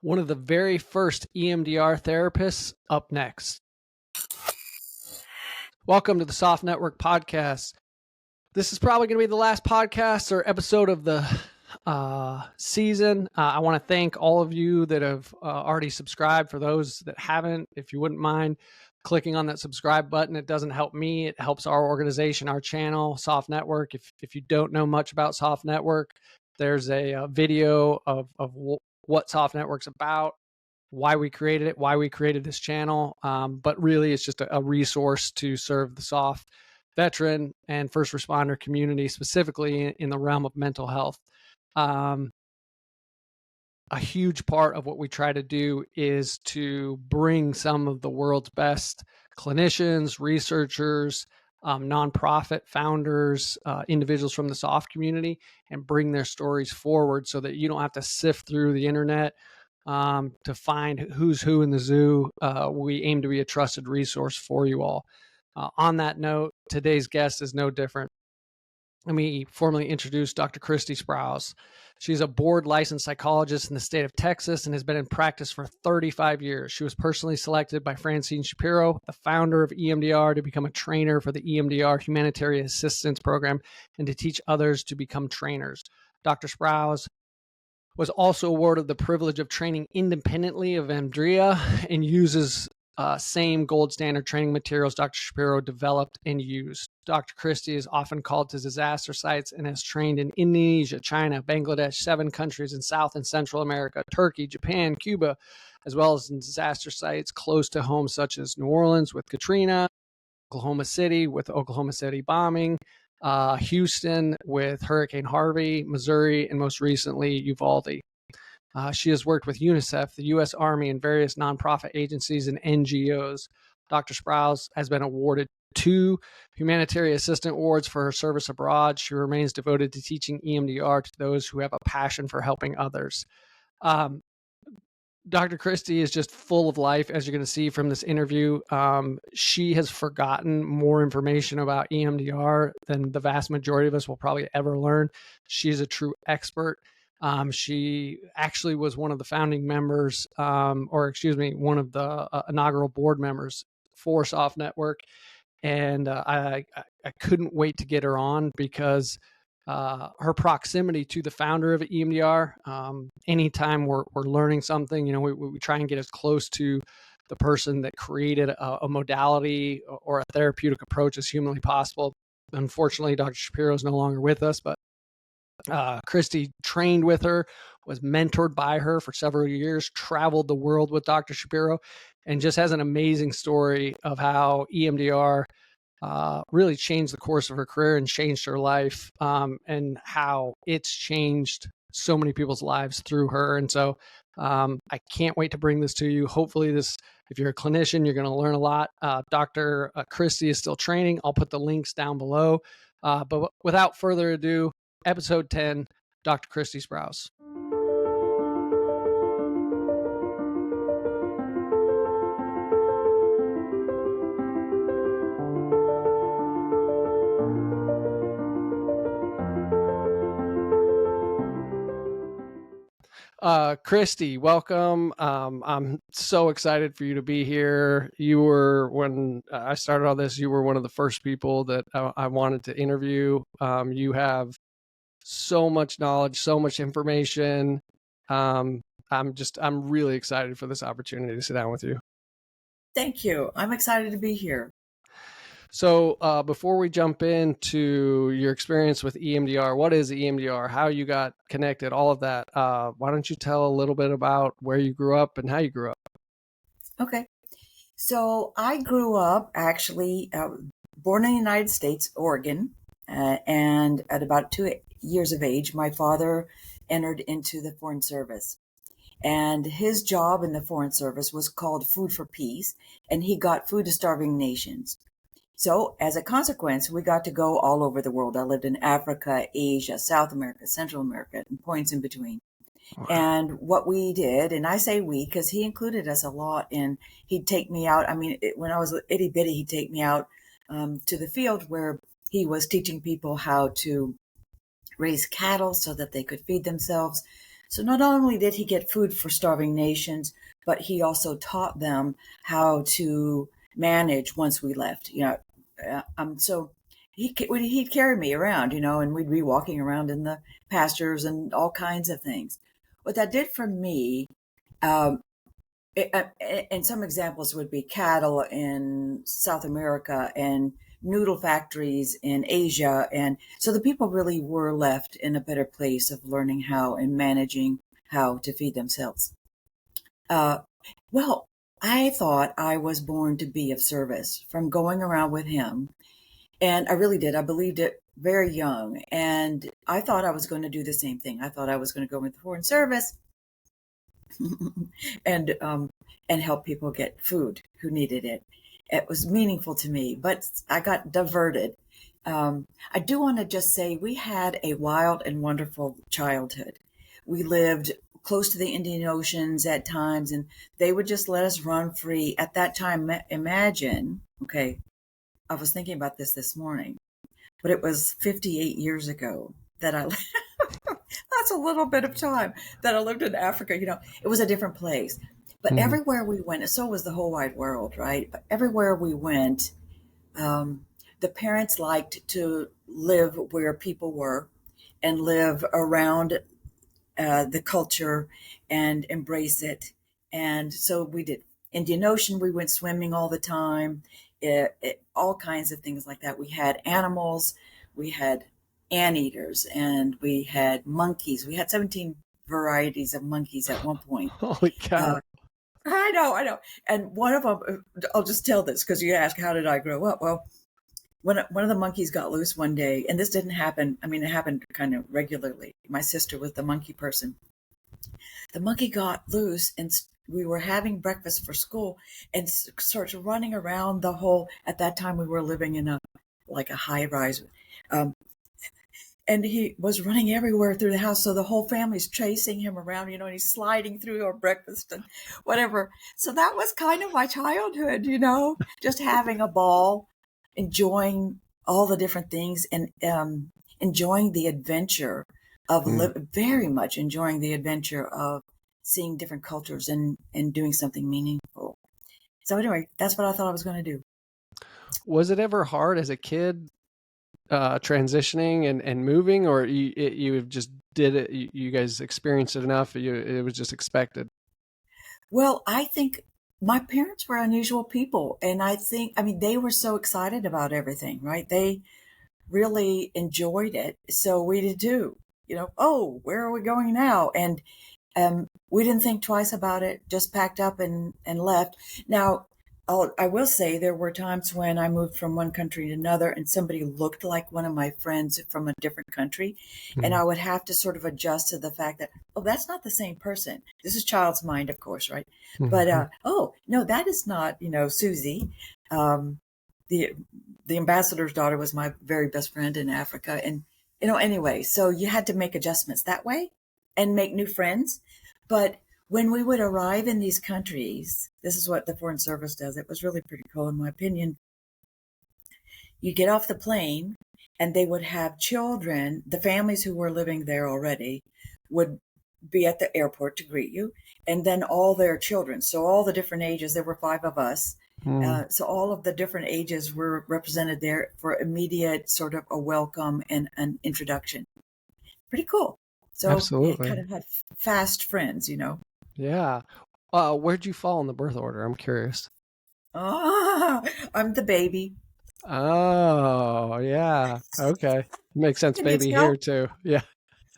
one of the very first EMDR therapists up next. Welcome to the Soft Network Podcast. This is probably going to be the last podcast or episode of the season. I want to thank all of you that have already subscribed. For those that haven't, if you wouldn't mind clicking on that subscribe button, it doesn't help me. It helps our organization, our channel, Soft Network. If you don't know much about Soft Network, there's a video of what Soft Network's about, why we created it, why we created this channel. But really, it's just a resource to serve the Soft veteran and first responder community, specifically in the realm of mental health. A huge part of what we try to do is to bring some of the world's best clinicians, researchers, nonprofit founders, individuals from the soft community, and bring their stories forward so that you don't have to sift through the internet to find who's who in the zoo. We aim to be a trusted resource for you all. On that note, today's guest is no different. Let me formally introduce Dr. Christie Sprowls. She's a board licensed psychologist in the state of Texas and has been in practice for 35 years. She was personally selected by Francine Shapiro, the founder of EMDR, to become a trainer for the EMDR Humanitarian Assistance Program and to teach others to become trainers. Dr. Sprowls was also awarded the privilege of training independently of EMDR and uses same gold standard training materials Dr. Shapiro developed and used. Dr. Christie is often called to disaster sites and has trained in Indonesia, China, Bangladesh, 7 countries in South and Central America, Turkey, Japan, Cuba, as well as in disaster sites close to home, such as New Orleans with Katrina, Oklahoma City with Oklahoma City bombing, Houston with Hurricane Harvey, Missouri, and most recently, Uvalde. She has worked with UNICEF, the U.S. Army, and various nonprofit agencies and NGOs. Dr. Sprowls has been awarded 2 Humanitarian Assistant Awards for her service abroad. She remains devoted to teaching EMDR to those who have a passion for helping others. Dr. Christie is just full of life, as you're going to see from this interview. She has forgotten more information about EMDR than the vast majority of us will probably ever learn. She's a true expert. She actually was one of the founding members, one of the inaugural board members for Soft Network. And I couldn't wait to get her on because her proximity to the founder of EMDR, anytime we're learning something, we try and get as close to the person that created a modality or a therapeutic approach as humanly possible. Unfortunately, Dr. Shapiro is no longer with us, but Christie trained with her, was mentored by her for several years, traveled the world with Dr. Shapiro, and just has an amazing story of how EMDR really changed the course of her career and changed her life, and how it's changed so many people's lives through her. And so I can't wait to bring this to you. Hopefully if you're a clinician, you're going to learn a lot. Dr. Christie is still training. I'll put the links down below. But without further ado, Episode 10, Dr. Christie Sprowls. Christie, welcome. I'm so excited for you to be here. When I started all this, you were one of the first people that I wanted to interview. You have so much knowledge, so much information. I'm really excited for this opportunity to sit down with you. Thank you. I'm excited to be here. So before we jump into your experience with EMDR, what is EMDR, how you got connected, all of that, why don't you tell a little bit about where you grew up and how you grew up? Okay. So I grew up actually born in the United States, Oregon, and at about 2 years of age, my father entered into the Foreign Service. And his job in the Foreign Service was called Food for Peace, and he got food to starving nations. So as a consequence, we got to go all over the world. I lived in Africa, Asia, South America, Central America, and points in between. Wow. And what we did, and I say we because he included us a lot, and he'd take me out. I mean, when I was itty bitty, he'd take me out to the field where he was teaching people how to raise cattle so that they could feed themselves. So not only did he get food for starving nations, but he also taught them how to manage once we left. So he'd carry me around, and we'd be walking around in the pastures and all kinds of things. What that did for me, um, and some examples would be cattle in South America and noodle factories in Asia. And so the people really were left in a better place of learning how and managing how to feed themselves. Uh, well, I thought I was born to be of service from going around with him. And I really did. I believed it very young. And I thought I was going to do the same thing. I thought I was going to go into the foreign service and help people get food who needed it. It was meaningful to me, but I got diverted. I do want to just say we had a wild and wonderful childhood. We lived close to the Indian Oceans at times, and they would just let us run free. At that time, imagine, okay, I was thinking about this morning, but it was 58 years ago that I that's a little bit of time that I lived in Africa. It was a different place. But everywhere we went, so was the whole wide world, right? But everywhere we went, the parents liked to live where people were and live around the culture and embrace it. And so we did. Indian Ocean, we went swimming all the time, all kinds of things like that. We had animals, we had anteaters, and we had monkeys. We had 17 varieties of monkeys at one point. Holy cow. I know. And one of them, I'll just tell this because you ask, how did I grow up? Well, when one of the monkeys got loose one day, and this didn't happen, it happened kind of regularly. My sister was the monkey person. The monkey got loose, and we were having breakfast for school and starts running around the whole, at that time we were living in a high rise. And he was running everywhere through the house. So the whole family's chasing him around, and he's sliding through our breakfast and whatever. So that was kind of my childhood, just having a ball, enjoying all the different things, and enjoying the adventure of very much enjoying the adventure of seeing different cultures and doing something meaningful. So anyway, that's what I thought I was going to do. Was it ever hard as a kid transitioning and moving, or you just did it? You guys experienced it enough. It was just expected. Well, I think my parents were unusual people, and I think they were so excited about everything, right? They really enjoyed it, so we did too. Oh, where are we going now? And we didn't think twice about it. Just packed up and left. Now, I will say there were times when I moved from one country to another and somebody looked like one of my friends from a different country. And I would have to sort of adjust to the fact that, oh, that's not the same person. This is child's mind, of course, right? But, oh, no, that is not, Susie. The ambassador's daughter was my very best friend in Africa. And, anyway, so you had to make adjustments that way and make new friends. But when we would arrive in these countries, this is what the Foreign Service does. It was really pretty cool, in my opinion. You get off the plane, and they would have children. The families who were living there already would be at the airport to greet you, and then all their children. So all the different ages, there were 5 of us. So all of the different ages were represented there for immediate sort of a welcome and an introduction. Pretty cool. So absolutely, kind of had fast friends, Yeah. Where'd you fall in the birth order? I'm curious. I'm the baby. Oh, yeah. Okay. Makes sense. Baby here too. Yeah.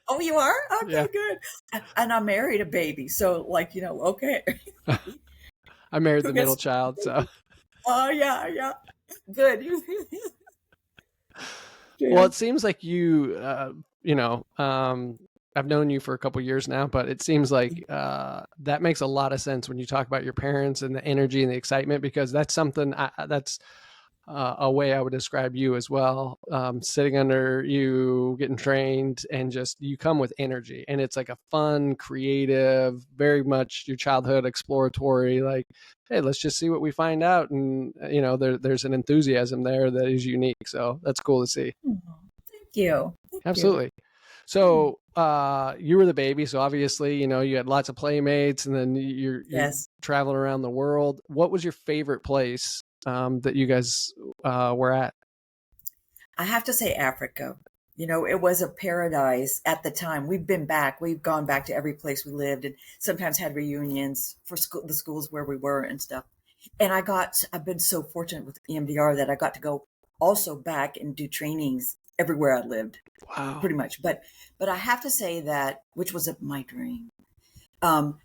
Oh, you are? Okay, yeah. Good. And I married a baby. So okay. I married the middle child, so. Oh, yeah. Good. Well, it seems like you, I've known you for a couple years now, but it seems like that makes a lot of sense when you talk about your parents and the energy and the excitement, because that's something that's a way I would describe you as well. Sitting under you, getting trained, and just you come with energy, and it's like a fun, creative, very much your childhood exploratory, like, hey, let's just see what we find out. And, there's an enthusiasm there that is unique. So that's cool to see. Thank you. Absolutely. So you were the baby, so obviously, you had lots of playmates, and then you're Yes. traveling around the world. What was your favorite place that you guys were at? I have to say Africa. It was a paradise at the time. We've been back. We've gone back to every place we lived and sometimes had reunions for the schools where we were and stuff. And I've been so fortunate with EMDR that I got to go also back and do trainings everywhere I lived, Wow. pretty much. But I have to say that, which was my dream. Um,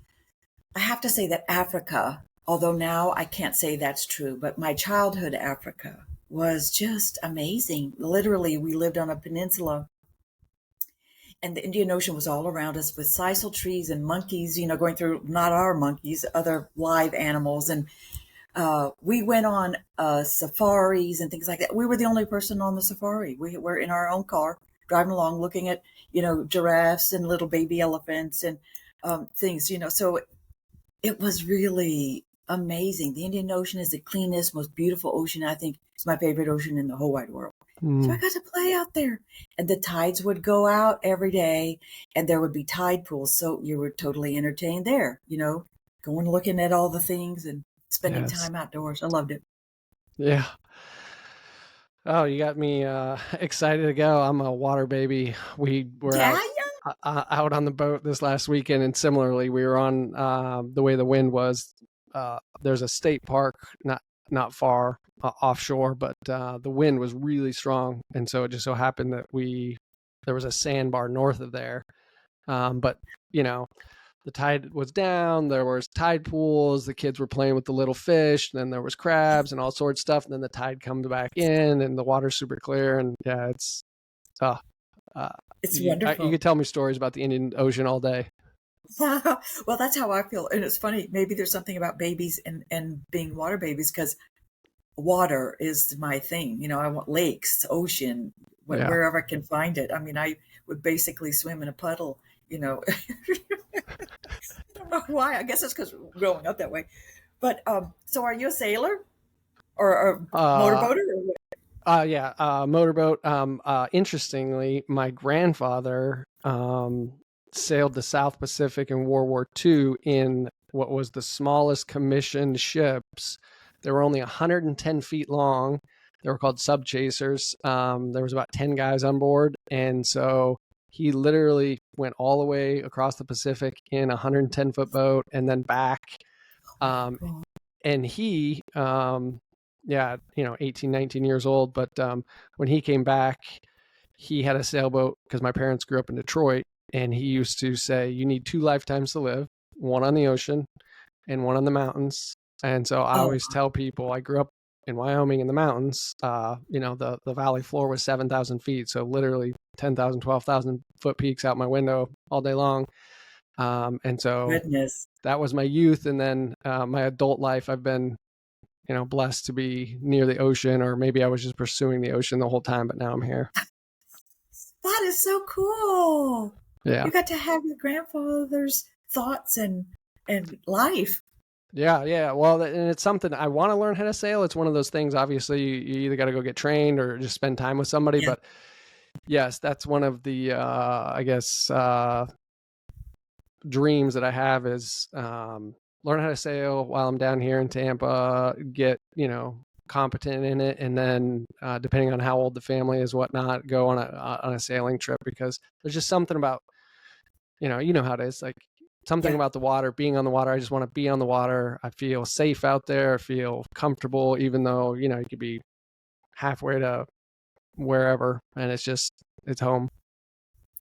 I have to say that Africa, although now I can't say that's true, but my childhood Africa was just amazing. Literally, we lived on a peninsula and the Indian Ocean was all around us with sisal trees and monkeys, going through, not our monkeys, other live animals. And we went on safaris and things like that. We were the only person on the safari. We were in our own car driving along looking at, giraffes and little baby elephants and things, so it was really amazing. The Indian Ocean is the cleanest, most beautiful ocean. I think it's my favorite ocean in the whole wide world. So I got to play out there. And the tides would go out every day and there would be tide pools. So you were totally entertained there, going looking at all the things and spending Yes. time outdoors. I loved it. Yeah. Oh, you got me excited to go. I'm a water baby. We were Yeah, out on the boat this last weekend, and similarly, we were on the way the wind was. There's a state park not far offshore, but the wind was really strong, and so it just so happened that there was a sandbar north of there. But the tide was down, there was tide pools, the kids were playing with the little fish, and then there was crabs and all sorts of stuff, and then the tide comes back in and the water's super clear, and yeah, it's it's you wonderful. could tell me stories about the Indian Ocean all day. Well, that's how I feel. And it's funny, maybe there's something about babies and being water babies because water is my thing. I want lakes, ocean, Yeah. wherever I can find it. I mean, I would basically swim in a puddle, I don't know why. I guess it's because growing up that way. But so are you a sailor or motorboater? Motorboat. Interestingly, my grandfather sailed the South Pacific in World War II in what was the smallest commissioned ships. They were only 110 feet long. They were called sub chasers. There was about 10 guys on board, and so he literally went all the way across the Pacific in a 110-foot boat and then back. And he, 18, 19 years old. But when he came back, he had a sailboat because my parents grew up in Detroit. And he used to say, you need 2 lifetimes to live, one on the ocean and one on the mountains. And so I always tell people I grew up in Wyoming in the mountains. The valley floor was 7,000 feet. So literally 10,000, 12,000 foot peaks out my window all day long. And so Goodness. that was my youth. And then my adult life, I've been, blessed to be near the ocean, or maybe I was just pursuing the ocean the whole time, but now I'm here. That is so cool. Yeah. You got to have your grandfather's thoughts and life. Yeah. Well, and it's something I want to learn how to sail. It's one of those things, obviously, you either got to go get trained or just spend time with somebody. Yeah. But yes, that's one of the, dreams that I have is learn how to sail while I'm down here in Tampa, get, competent in it. And then depending on how old the family is, whatnot, go on a sailing trip, because there's just something about, you know how it is, like something about the water, being on the water. I just want to be on the water. I feel safe out there. I feel comfortable, even though, you could be halfway to wherever and it's home.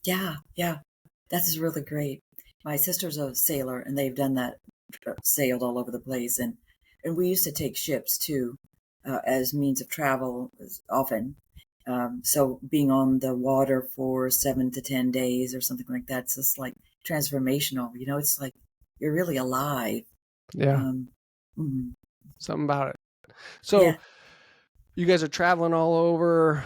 Yeah. That is really great. My sister's a sailor and they've done that, sailed all over the place. And we used to take ships too, as means of travel often. So being on the water for 7 to 10 days or something like that, it's just like transformational. It's like you're really alive. Yeah. Something about it. So you guys are traveling all over.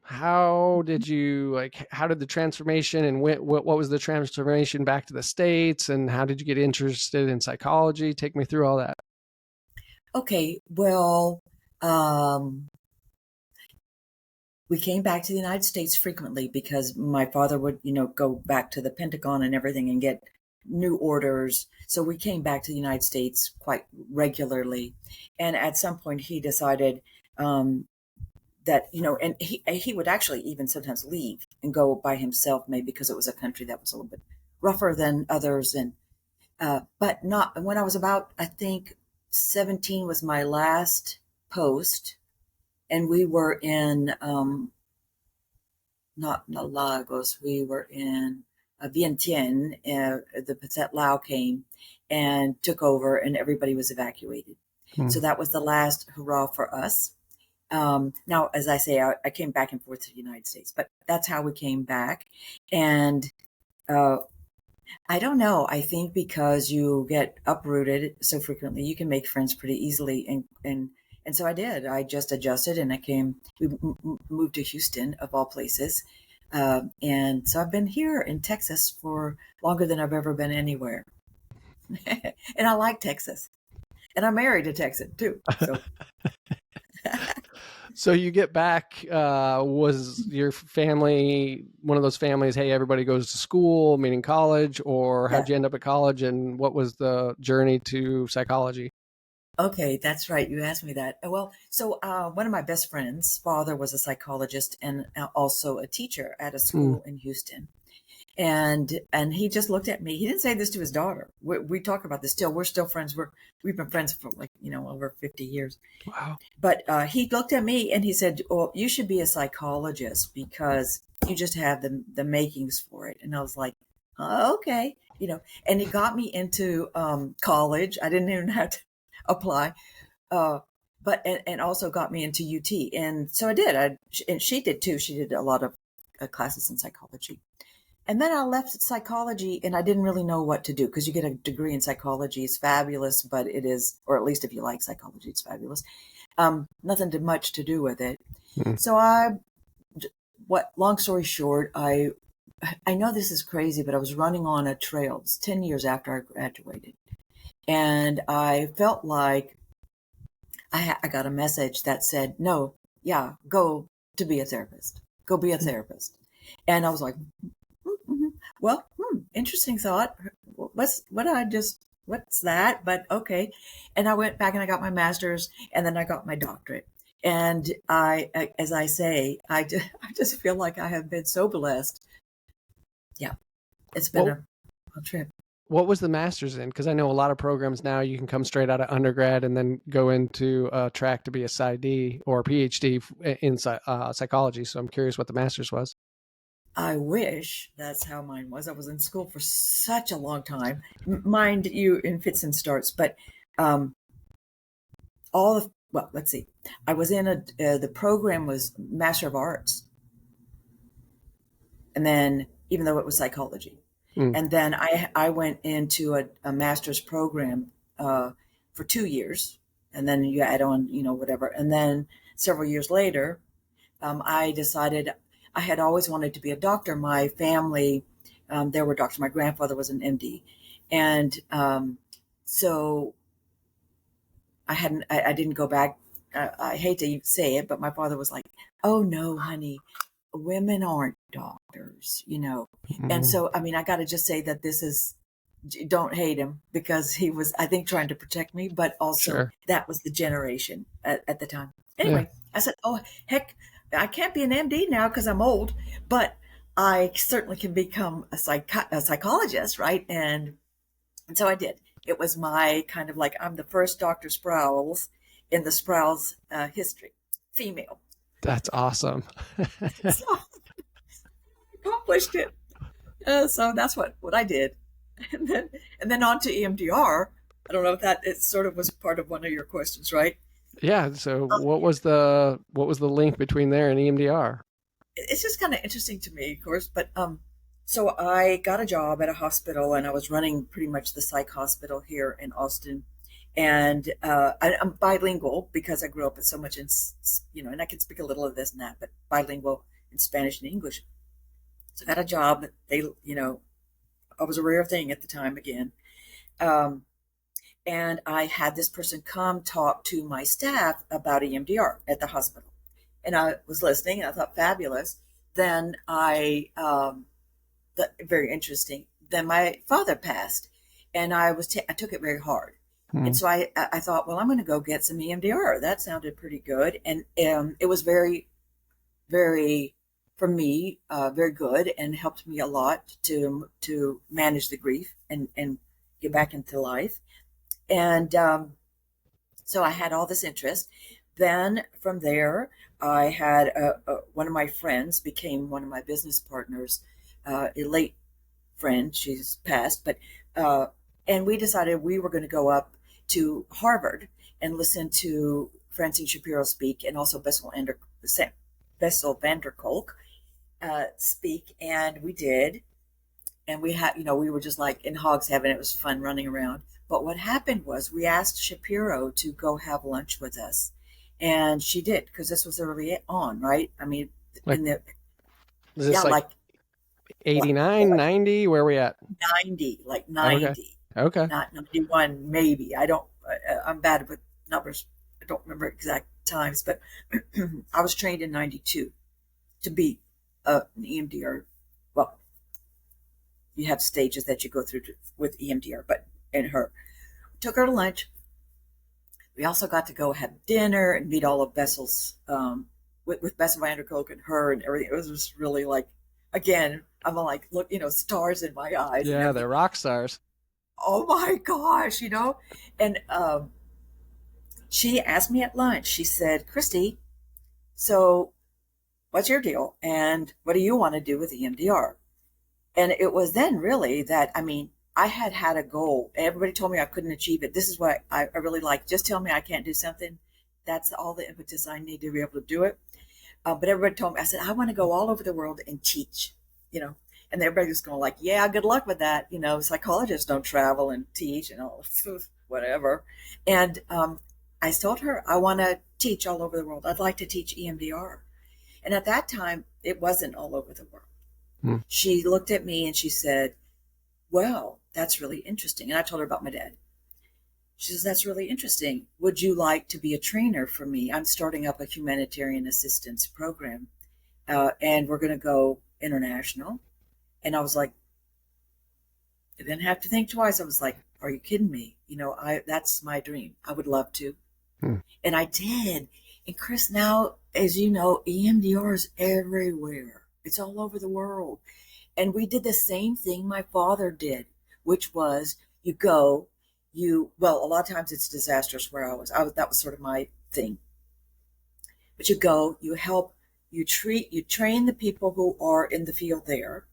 How did the transformation, and what was the transformation back to the States, and how did you get interested in psychology? Take me through all that. Okay. Well, we came back to the United States frequently because my father would, go back to the Pentagon and everything and get new orders. So we came back to the United States quite regularly. And at some point he decided that, and he would actually even sometimes leave and go by himself, maybe because it was a country that was a little bit rougher than others. And but not when I was about, I think 17 was my last post. And we were in, not Lagos, we were in Vientiane. The Pathet Lao came and took over, and everybody was evacuated. So that was the last hurrah for us. Now, as I say, I came back and forth to the United States, but that's how we came back. And I don't know. I think because you get uprooted so frequently, you can make friends pretty easily. And so I did. I just adjusted and we moved to Houston, of all places. And so I've been here in Texas for longer than I've ever been anywhere. And I like Texas. And I'm married to Texan too. So. So you get back, was your family one of those families, hey, everybody goes to school, meaning college, or how'd you end up at college, and what was the journey to psychology? Okay, that's right. You asked me that. Well, so one of my best friends' father was a psychologist and also a teacher at a school in Houston. And he just looked at me. He didn't say this to his daughter. We talk about this still. We're still friends. We've been friends for over 50 years. Wow. But he looked at me and he said, "Oh, you should be a psychologist because you just have the makings for it." And I was like, oh, "Okay," And he got me into college. I didn't even have to apply, but and also got me into UT. And so I did. And she did too. She did a lot of classes in psychology. And then I left psychology and I didn't really know what to do because you get a degree in psychology. It's fabulous, but it is, or at least if you like psychology, it's fabulous. Nothing much to do with it. So long story short, I know this is crazy, but I was running on a trail. It was 10 years after I graduated. And I felt like I got a message that said, no, go to be a therapist. Go be a therapist. And I was like, well, interesting thought. What's that? But okay. And I went back and I got my master's and then I got my doctorate. And as I say, I just feel like I have been so blessed. Yeah. It's been a trip. What was the master's in? Because I know a lot of programs now you can come straight out of undergrad and then go into a track to be a PsyD or a PhD in psychology. So I'm curious what the master's was. I wish that's how mine was. I was in school for such a long time. Mind you, in fits and starts, but let's see. I was in the program was Master of Arts. And then, even though it was psychology. And then I went into a master's program for 2 years. And then you add on, whatever. And then several years later, I decided I had always wanted to be a doctor. My family, there were doctors. My grandfather was an MD. And so I didn't go back. I hate to say it, but my father was like, "Oh no, honey, women aren't doctors, And so, I got to just say that don't hate him because he was, I think, trying to protect me, but also that was the generation at the time. Anyway, I said, oh, heck, I can't be an MD now because I'm old, but I certainly can become a psychologist, right? And so I did. It was my kind of like, I'm the first Dr. Sprowls in the Sprowls history, female. That's awesome. So I accomplished it. So that's what I did. And then on to EMDR. I don't know if that it sort of was part of one of your questions, right? Yeah. So what was the link between there and EMDR? It's just kind of interesting to me, of course. But so I got a job at a hospital, and I was running pretty much the psych hospital here in Austin. And I'm bilingual because I grew up with so much in, and I can speak a little of this and that, but bilingual in Spanish and English. So I got a job. I was a rare thing at the time again. And I had this person come talk to my staff about EMDR at the hospital. and I was listening, and I thought fabulous. Then very interesting. Then my father passed, and I took it very hard. Hmm. And so I thought, well, I'm going to go get some EMDR. That sounded pretty good. And it was very, very, for me, very good, and helped me a lot to manage the grief and get back into life. And so I had all this interest. Then from there, I had one of my friends became one of my business partners, a late friend. She's passed, but and we decided we were going to go up to Harvard and listen to Francine Shapiro speak, and also Bessel van der Kolk speak, and we did. And we had, we were just like in hog's heaven. It was fun running around. But what happened was we asked Shapiro to go have lunch with us, and she did, because this was early on, right? I mean, Like, in the is this yeah, like 89, 90? Where are we at? 90, like Okay. 90, Okay. not 91, maybe. I don't. I'm bad with numbers. I don't remember exact times, but I was trained in 92 to be an EMDR. Well, you have stages that you go through with EMDR, but in her, took her to lunch. We also got to go have dinner and meet all of Bessel's, with Bessel van der Kolk and her and everything. It was just really like, again, I'm like, look, stars in my eyes. Yeah, they're rock stars. Oh my gosh, And she asked me at lunch, she said, Christie, so what's your deal? And what do you want to do with EMDR? And it was then really that, I mean, I had a goal. Everybody told me I couldn't achieve it. This is what I really like. Just tell me I can't do something. That's all the impetus I need to be able to do it. But everybody told me, I said, I want to go all over the world and teach, and everybody was going like, yeah, good luck with that. Psychologists don't travel and teach and all whatever. And I told her, I want to teach all over the world. I'd like to teach EMDR. And at that time, it wasn't all over the world. Hmm. She looked at me and she said, well, that's really interesting. And I told her about my dad. She says, that's really interesting. Would you like to be a trainer for me? I'm starting up a humanitarian assistance program, and we're going to go international. And I was like, I didn't have to think twice. I was like, are you kidding me? That's my dream. I would love to. Hmm. And I did. And Chris, now, as you know, EMDR is everywhere. It's all over the world. And we did the same thing my father did, which was a lot of times it's disastrous where I was, that was sort of my thing. But you go, you help, you train the people who are in the field there.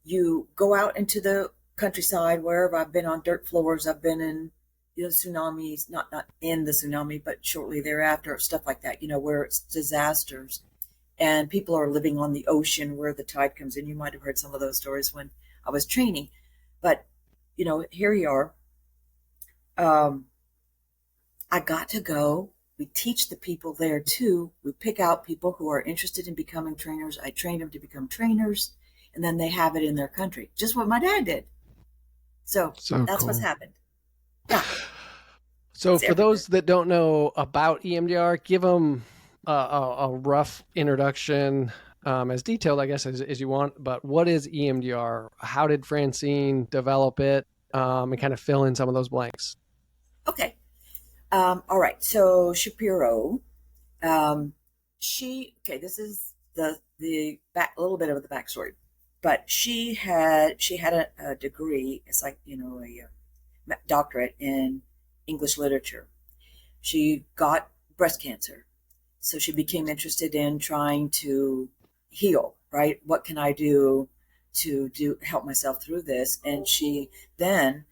You go out into the countryside, wherever. I've been on dirt floors. I've been in, tsunamis, not in the tsunami, but shortly thereafter, stuff like that, where it's disasters. And people are living on the ocean where the tide comes in. You might have heard some of those stories when I was training. But, here you are. I got to go. We teach the people there too. We pick out people who are interested in becoming trainers. I train them to become trainers, and then they have it in their country. Just what my dad did. So that's cool. What's happened. Yeah. So for those that don't know about EMDR, give them a rough introduction, as detailed, I guess, as you want. But what is EMDR? How did Francine develop it? And kind of fill in some of those blanks. Okay. All right. So Shapiro, this is the back, a little bit of the backstory, but she had a degree. It's like, a doctorate in English literature. She got breast cancer. So she became interested in trying to heal, right? What can I do to help myself through this? And she then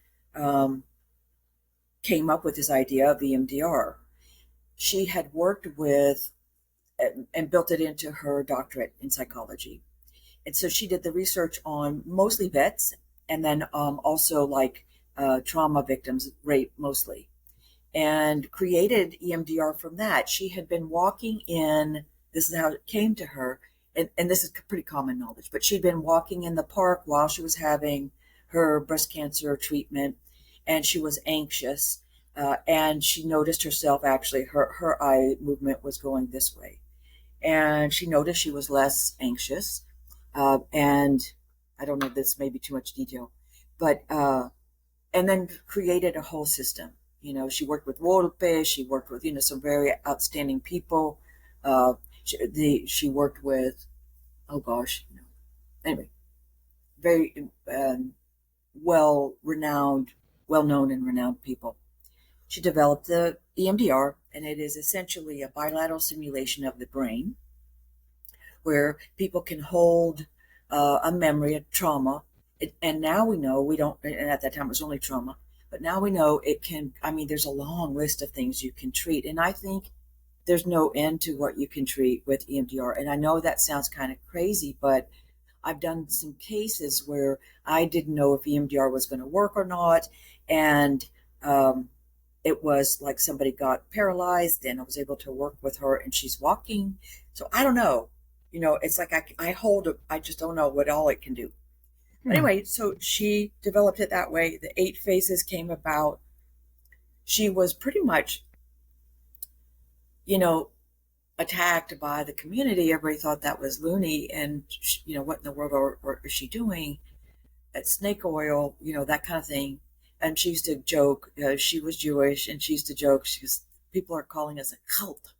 came up with this idea of EMDR. She had worked with and built it into her doctorate in psychology. And so she did the research on mostly vets, and then also like trauma victims, rape mostly, and created EMDR from that. She had been walking in, this is how it came to her, and this is pretty common knowledge, but she'd been walking in the park while she was having her breast cancer treatment, and she was anxious, and she noticed herself, actually, her eye movement was going this way. and she noticed she was less anxious. And I don't know, this may be too much detail, but and then created a whole system. She worked with Wolpe, she worked with some very outstanding people. She worked with, oh gosh, anyway, very well known and renowned people. She developed the EMDR, and it is essentially a bilateral simulation of the brain where people can hold a memory, a trauma. And now we know, we don't, and at that time it was only trauma, but now we know it can, there's a long list of things you can treat. And I think there's no end to what you can treat with EMDR. And I know that sounds kind of crazy, but I've done some cases where I didn't know if EMDR was going to work or not. And it was like somebody got paralyzed, and I was able to work with her, and she's walking. So I don't know. It's like I just don't know what all it can do. But anyway, so she developed it that way. The 8 phases came about. She was pretty much, attacked by the community. Everybody thought that was loony, and what in the world is she doing? At snake oil, that kind of thing. And she used to joke. She was Jewish, and she used to joke. People are calling us a cult,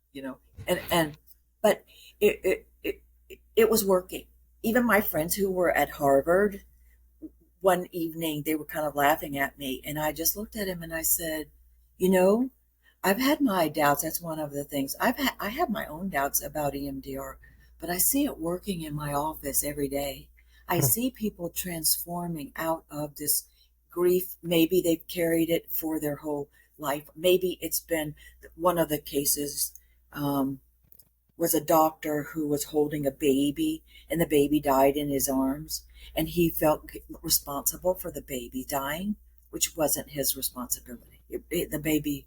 but it was working. Even my friends who were at Harvard, one evening they were kind of laughing at me, and I just looked at him and I said, I've had my doubts. That's one of the things. I have my own doubts about EMDR, but I see it working in my office every day. I see people transforming out of this grief. Maybe they've carried it for their whole life. Maybe it's been one of the cases. Was a doctor who was holding a baby, and the baby died in his arms, and he felt responsible for the baby dying, which wasn't his responsibility. The baby,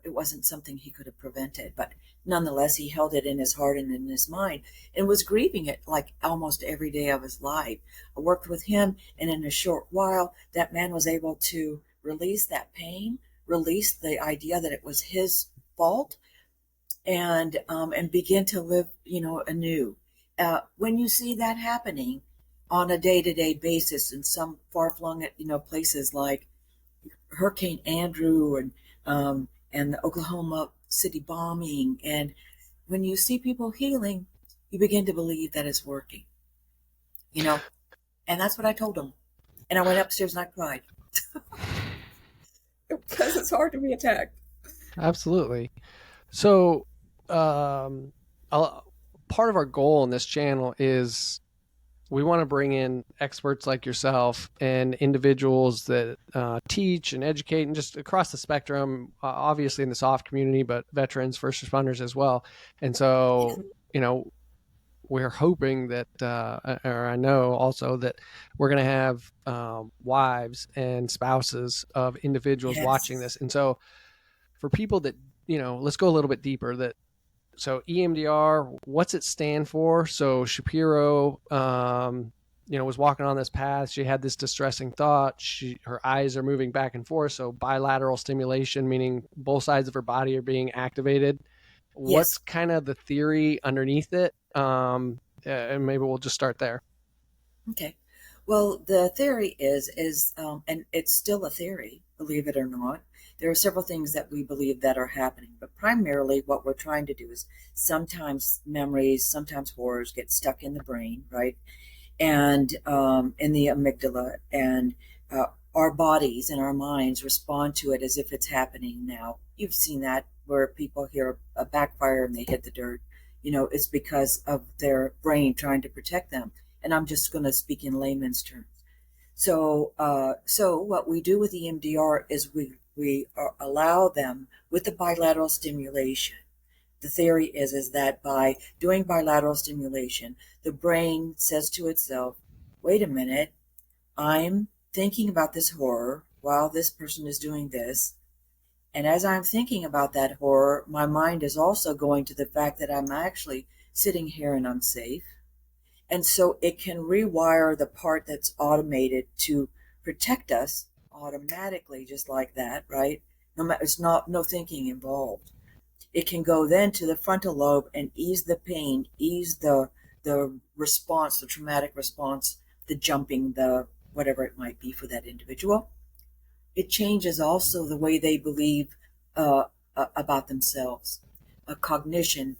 it wasn't something he could have prevented, but nonetheless, he held it in his heart and in his mind and was grieving it like almost every day of his life. I worked with him, and in a short while, that man was able to release that pain, release the idea that it was his fault, and begin to live, anew. When you see that happening on a day-to-day basis in some far-flung, places like Hurricane Andrew and the Oklahoma City bombing, and when you see people healing, you begin to believe that it's working, and that's what I told them. And I went upstairs and I cried because it's hard to be attacked. Absolutely. So, part of our goal in this channel is we want to bring in experts like yourself and individuals that teach and educate, and just across the spectrum, obviously in the soft community, but veterans, first responders as well. And so, we're hoping that, or I know also that we're going to have wives and spouses of individuals watching this. And so for people that, let's go a little bit deeper. So EMDR, what's it stand for? So Shapiro, was walking on this path. She had this distressing thought. Her eyes are moving back and forth. So bilateral stimulation, meaning both sides of her body are being activated. What's kind of the theory underneath it? And maybe we'll just start there. Okay. Well, the theory is, and it's still a theory, believe it or not. There are several things that we believe that are happening, but primarily what we're trying to do is sometimes memories, sometimes horrors get stuck in the brain, right? And in the amygdala, and our bodies and our minds respond to it as if it's happening now. You've seen that where people hear a backfire and they hit the dirt. It's because of their brain trying to protect them. And I'm just going to speak in layman's terms. So what we do with EMDR is we allow them with the bilateral stimulation. The theory is that by doing bilateral stimulation, the brain says to itself, wait a minute, I'm thinking about this horror while this person is doing this. And as I'm thinking about that horror, my mind is also going to the fact that I'm actually sitting here and I'm safe. And so it can rewire the part that's automated to protect us automatically, just like that, right? It's no thinking involved. it can go then to the frontal lobe and ease the pain, ease the response, the traumatic response, the jumping, the whatever it might be for that individual. It changes also the way they believe about themselves. A cognition,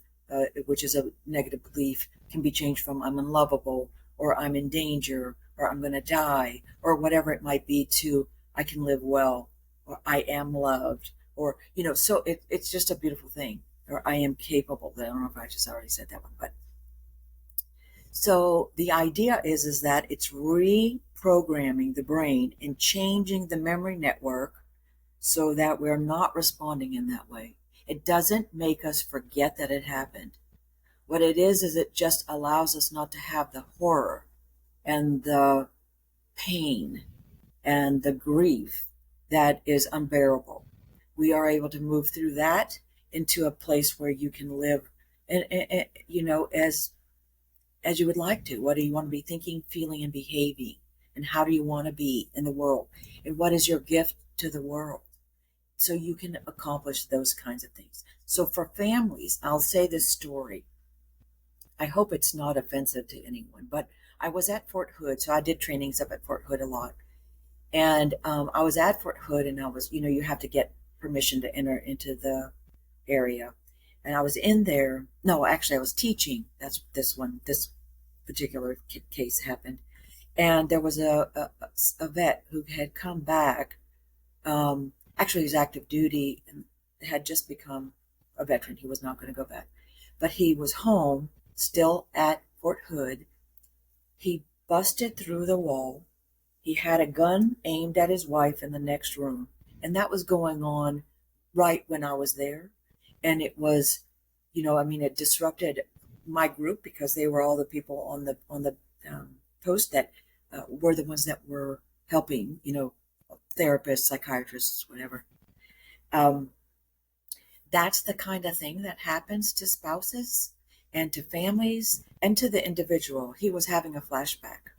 which is a negative belief, can be changed from I'm unlovable, or I'm in danger, or I'm going to die, or whatever it might be, to I can live well, or I am loved, or, so it's just a beautiful thing, or I am capable. I don't know if I just already said that one, but so the idea is that it's reprogramming the brain and changing the memory network so that we're not responding in that way. It doesn't make us forget that it happened. What it is it just allows us not to have the horror and the pain and the grief that is unbearable. We are able to move through that into a place where you can live, and as you would like to. What do you want to be thinking, feeling, and behaving? And how do you want to be in the world? And what is your gift to the world? So you can accomplish those kinds of things. So for families, I'll say this story. I hope it's not offensive to anyone, but I was at Fort Hood. So I did trainings up at Fort Hood a lot. And I was at Fort Hood, and I was, you have to get permission to enter into the area. And I was in there. No, actually, I was teaching. That's this particular case happened. And there was a vet who had come back. Actually, he was active duty and had just become a veteran. He was not going to go back. But he was home, still at Fort Hood. He busted through the wall. He had a gun aimed at his wife in the next room. And that was going on right when I was there. And it was, it disrupted my group because they were all the people on the post that were the ones that were helping, therapists, psychiatrists, whatever. That's the kind of thing that happens to spouses and to families and to the individual. He was having a flashback,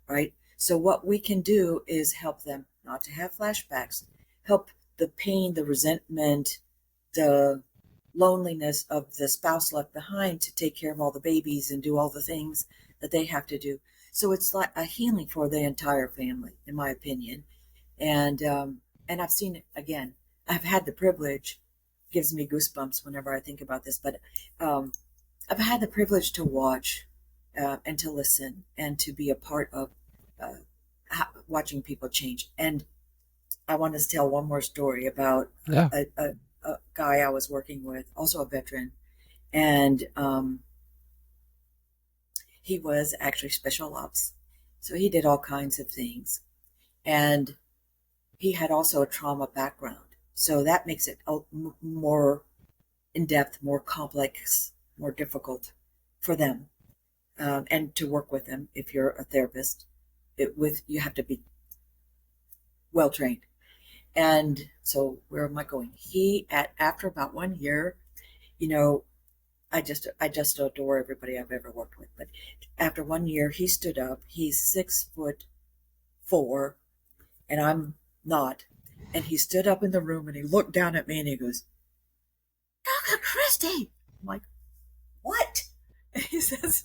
right? So what we can do is help them not to have flashbacks, help the pain, the resentment, the loneliness of the spouse left behind to take care of all the babies and do all the things that they have to do. So it's like a healing for the entire family, in my opinion. And I've seen it again. I've had the privilege, gives me goosebumps whenever I think about this, but I've had the privilege to watch and to listen and to be a part of watching people change. And I want to tell one more story about a guy I was working with, also a veteran, and he was actually special ops. So he did all kinds of things. And he had also a trauma background. So that makes it more in-depth, more complex, more difficult for them. And to work with them, if you're a therapist, you have to be well-trained. And so where am I going? After about 1 year, I just adore everybody I've ever worked with. But after 1 year, he stood up. He's 6'4", and I'm not. And he stood up in the room and he looked down at me and he goes, "Dr. Christie!" I'm like, "What?" And he says,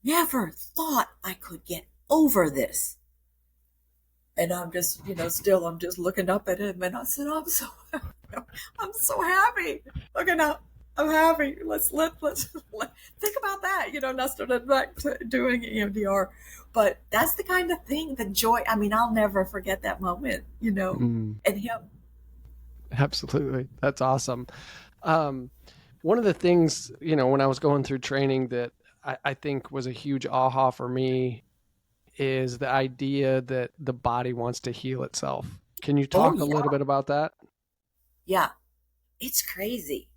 "Never thought I could get over this." And I'm just, I'm just looking up at him, and I said, I'm so happy. Looking up, I'm happy. Let's think about that. Not started back to doing EMDR, but that's the kind of thing, the joy. I mean, I'll never forget that moment. And him. Absolutely, that's awesome. One of the things, when I was going through training that I think was a huge aha for me is the idea that the body wants to heal itself. Can you talk a little bit about that? Yeah, it's crazy.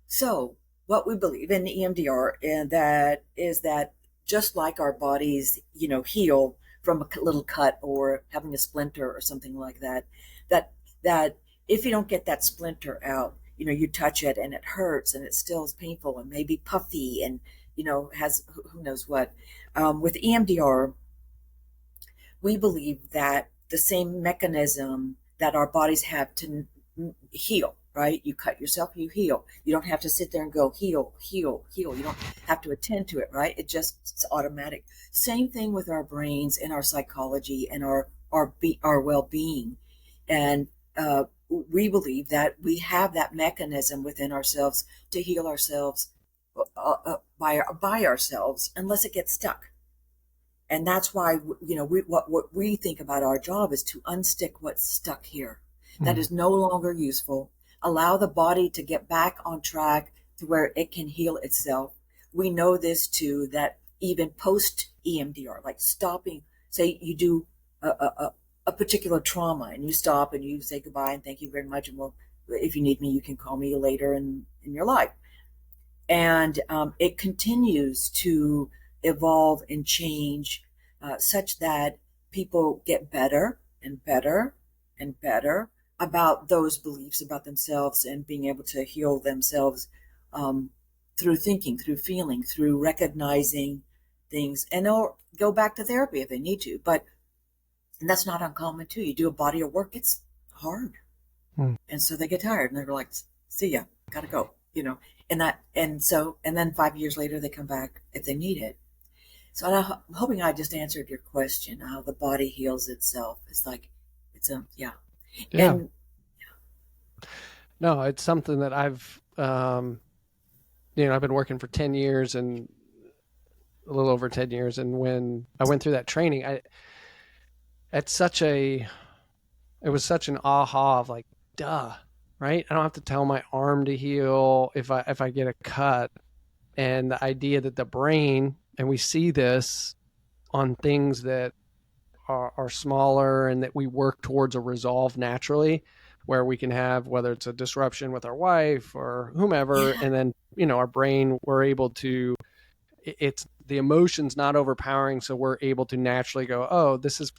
So what we believe in EMDR, and that is that just like our bodies, heal from a little cut or having a splinter or something like that, that if you don't get that splinter out, you touch it and it hurts and it still is painful and maybe puffy and has who knows what. With EMDR, we believe that the same mechanism that our bodies have to heal, right? You cut yourself, you heal. You don't have to sit there and go heal, heal, heal. You don't have to attend to it, right? It's automatic. Same thing with our brains and our psychology and our well-being. And we believe that we have that mechanism within ourselves to heal ourselves by ourselves, unless it gets stuck. And that's why, what we think about our job is to unstick what's stuck here that is no longer useful, allow the body to get back on track to where it can heal itself. We know this too, that even post EMDR, like stopping, say you do a particular trauma and you stop and you say goodbye and thank you very much, and well, if you need me, you can call me later in your life. And it continues to evolve and change such that people get better and better and better about those beliefs about themselves and being able to heal themselves through thinking, through feeling, through recognizing things. And they'll go back to therapy if they need to. But that's not uncommon too. You do a body of work, it's hard. And so they get tired and they're like, see ya, gotta go, and then 5 years later they come back if they need it. So I'm hoping I just answered your question, how the body heals itself. It's like, yeah. And, no, it's something that I've been working for 10 years and a little over 10 years. And when I went through that training, it was such an aha of like, duh, right? I don't have to tell my arm to heal if I get a cut. And the idea that the brain, and we see this on things that are smaller and that we work towards a resolve naturally, where we can have, whether it's a disruption with our wife or whomever, and then, our brain, we're able to, it's the emotion's not overpowering. So we're able to naturally go, oh, this is,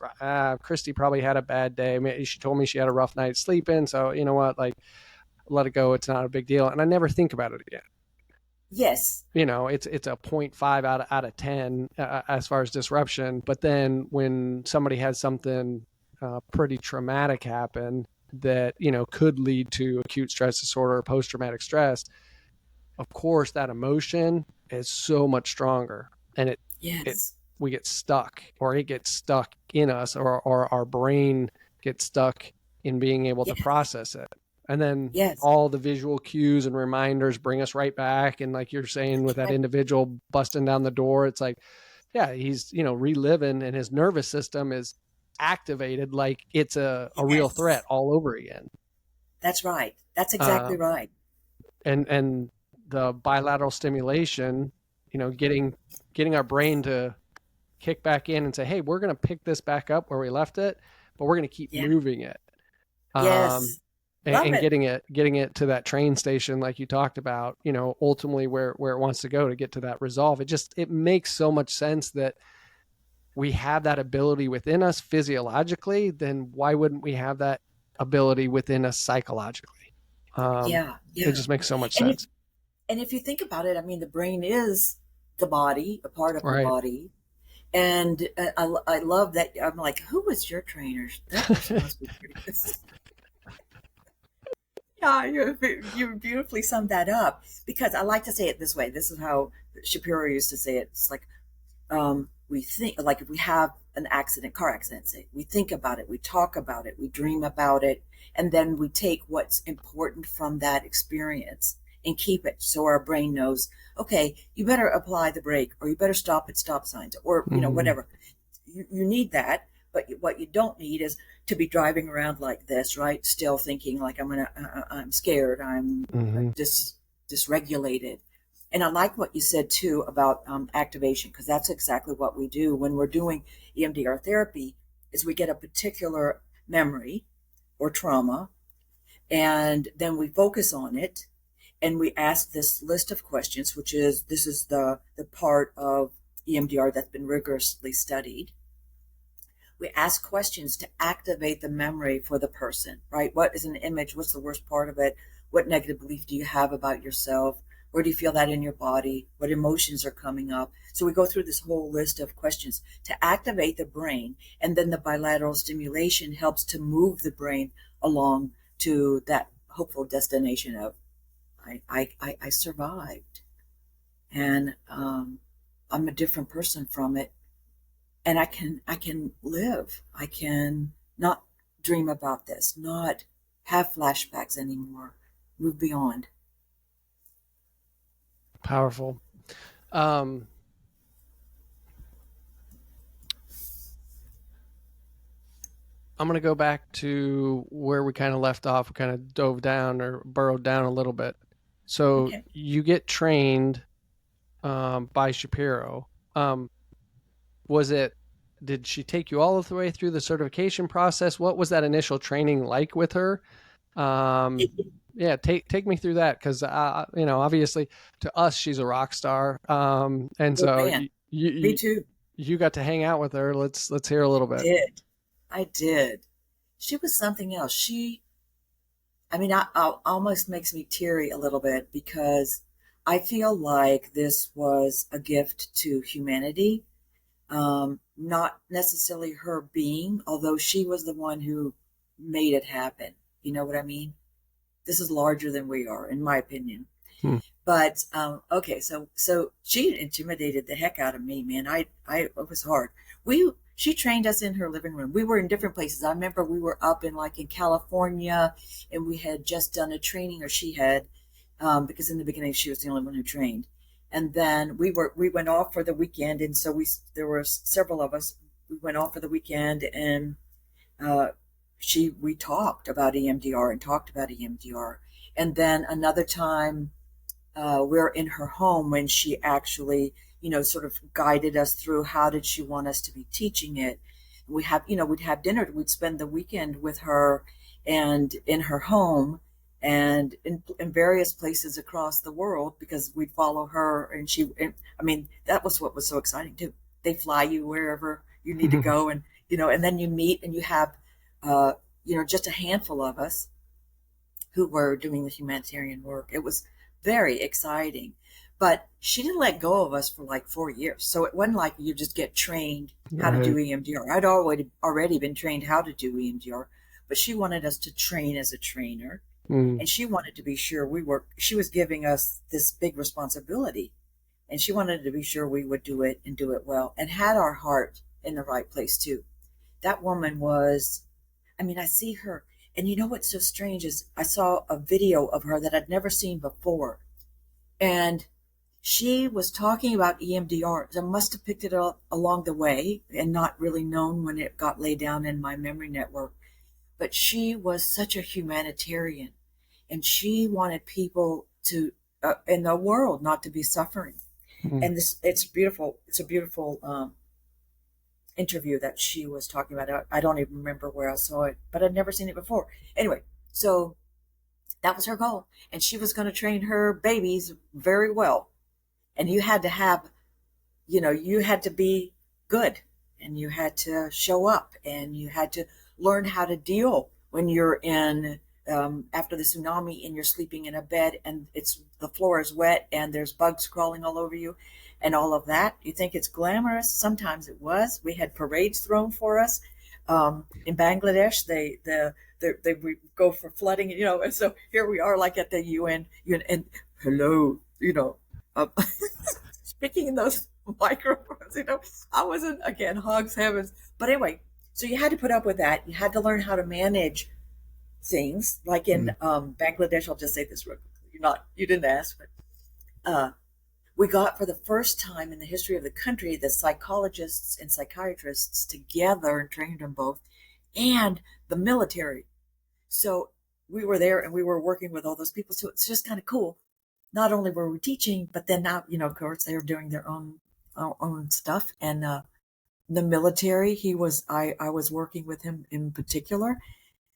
Christy probably had a bad day. Maybe she told me she had a rough night sleeping. So you know what, like, let it go. It's not a big deal. And I never think about it again. Yes. It's a 0.5 out of 10 as far as disruption. But then when somebody has something pretty traumatic happen that, could lead to acute stress disorder or post-traumatic stress, of course, that emotion is so much stronger. And we get stuck, or it gets stuck in us, or our brain gets stuck in being able to process it. And then all the visual cues and reminders bring us right back. And like you're saying with that individual busting down the door, it's like, he's, reliving, and his nervous system is activated like it's a real threat all over again. That's right. That's exactly right. And the bilateral stimulation, getting our brain to kick back in and say, hey, we're going to pick this back up where we left it, but we're going to keep moving it. And getting it to that train station, like you talked about, ultimately where it wants to go to get to that resolve. It makes so much sense that we have that ability within us physiologically. Then why wouldn't we have that ability within us psychologically? It just makes so much sense. And if you think about it, I mean, the brain is the body, a part of the body. And I love that. I'm like, who was your trainer? That person must be pretty good. Yeah, you beautifully summed that up, because I like to say it this way. This is how Shapiro used to say it. It's like, we think, like if we have an car accident, say, we think about it, we talk about it, we dream about it, and then we take what's important from that experience and keep it, so our brain knows, okay, you better apply the brake, or you better stop at stop signs, or whatever. You need that. But what you don't need is to be driving around like this, right? Still thinking like I'm scared, I'm dysregulated. And I like what you said too about activation, because that's exactly what we do when we're doing EMDR therapy. Is we get a particular memory or trauma, and then we focus on it, and we ask this list of questions, this is the part of EMDR that's been rigorously studied. We ask questions to activate the memory for the person, right? What is an image? What's the worst part of it? What negative belief do you have about yourself? Where do you feel that in your body? What emotions are coming up? So we go through this whole list of questions to activate the brain, and then the bilateral stimulation helps to move the brain along to that hopeful destination of I survived, and I'm a different person from it, and I can live. I can not dream about this, not have flashbacks anymore, move beyond. Powerful. I'm going to go back to where we kind of left off. We kind of dove down or burrowed down a little bit. So Okay. you get trained by Shapiro. Was it, did she take you all the way through the certification process? What was that initial training like with her? Yeah, take me through that, because obviously to us she's a rock star, and Oh so man, me too. you got to hang out with her. Let's hear a little bit. I did. She was something else. I almost makes me teary a little bit because I feel like this was a gift to humanity. Not necessarily her being, although she was the one who made it happen. You know what I mean? This is larger than we are, in my opinion. Hmm. But okay, so she intimidated the heck out of me, man. It was hard. She trained us in her living room. We were in different places. I remember we were up in California, and we had just done a training, or she had, because in the beginning she was the only one who trained. And then we went off for the weekend, and so there were several of us. We went off for the weekend, and uh, we talked about EMDR and talked about EMDR. And then another time, we're in her home when she actually, sort of guided us through how did she want us to be teaching it. We'd have dinner. We'd spend the weekend with her and in her home and in various places across the world, because we'd follow her. That was what was so exciting too. They fly you wherever you need to go, and then you meet and you have, just a handful of us who were doing the humanitarian work. It was very exciting. But she didn't let go of us for like 4 years. So it wasn't like you just get trained how to do EMDR. I'd already been trained how to do EMDR, but she wanted us to train as a trainer. And she wanted to be sure she was giving us this big responsibility. And she wanted to be sure we would do it and do it well, and had our heart in the right place too. That woman I see her. And you know what's so strange is I saw a video of her that I'd never seen before. And she was talking about EMDR. I must have picked it up along the way and not really known when it got laid down in my memory network. But she was such a humanitarian, and she wanted people to, in the world, not to be suffering. And it's beautiful. It's a beautiful interview that she was talking about. I don't even remember where I saw it, but I'd never seen it before. Anyway, so that was her goal. And she was going to train her babies very well. And you had to have, you had to be good, and you had to show up, and you had to learn how to deal when you're in, after the tsunami, and you're sleeping in a bed and the floor is wet and there's bugs crawling all over you and all of that. You think it's glamorous? Sometimes it was. We had parades thrown for us. In Bangladesh, they would go for flooding, and so here we are, like at the UN, and hello, speaking in those microphones, I wasn't, again, hugs, heavens. But anyway, so you had to put up with that. You had to learn how to manage things. Like in Bangladesh, I'll just say this real quickly. You didn't ask, but we got, for the first time in the history of the country, the psychologists and psychiatrists together and trained them both, and the military. So we were there and we were working with all those people. So it's just kind of cool. Not only were we teaching, but then now, of course, they were doing their own stuff. And the military, I was working with him in particular.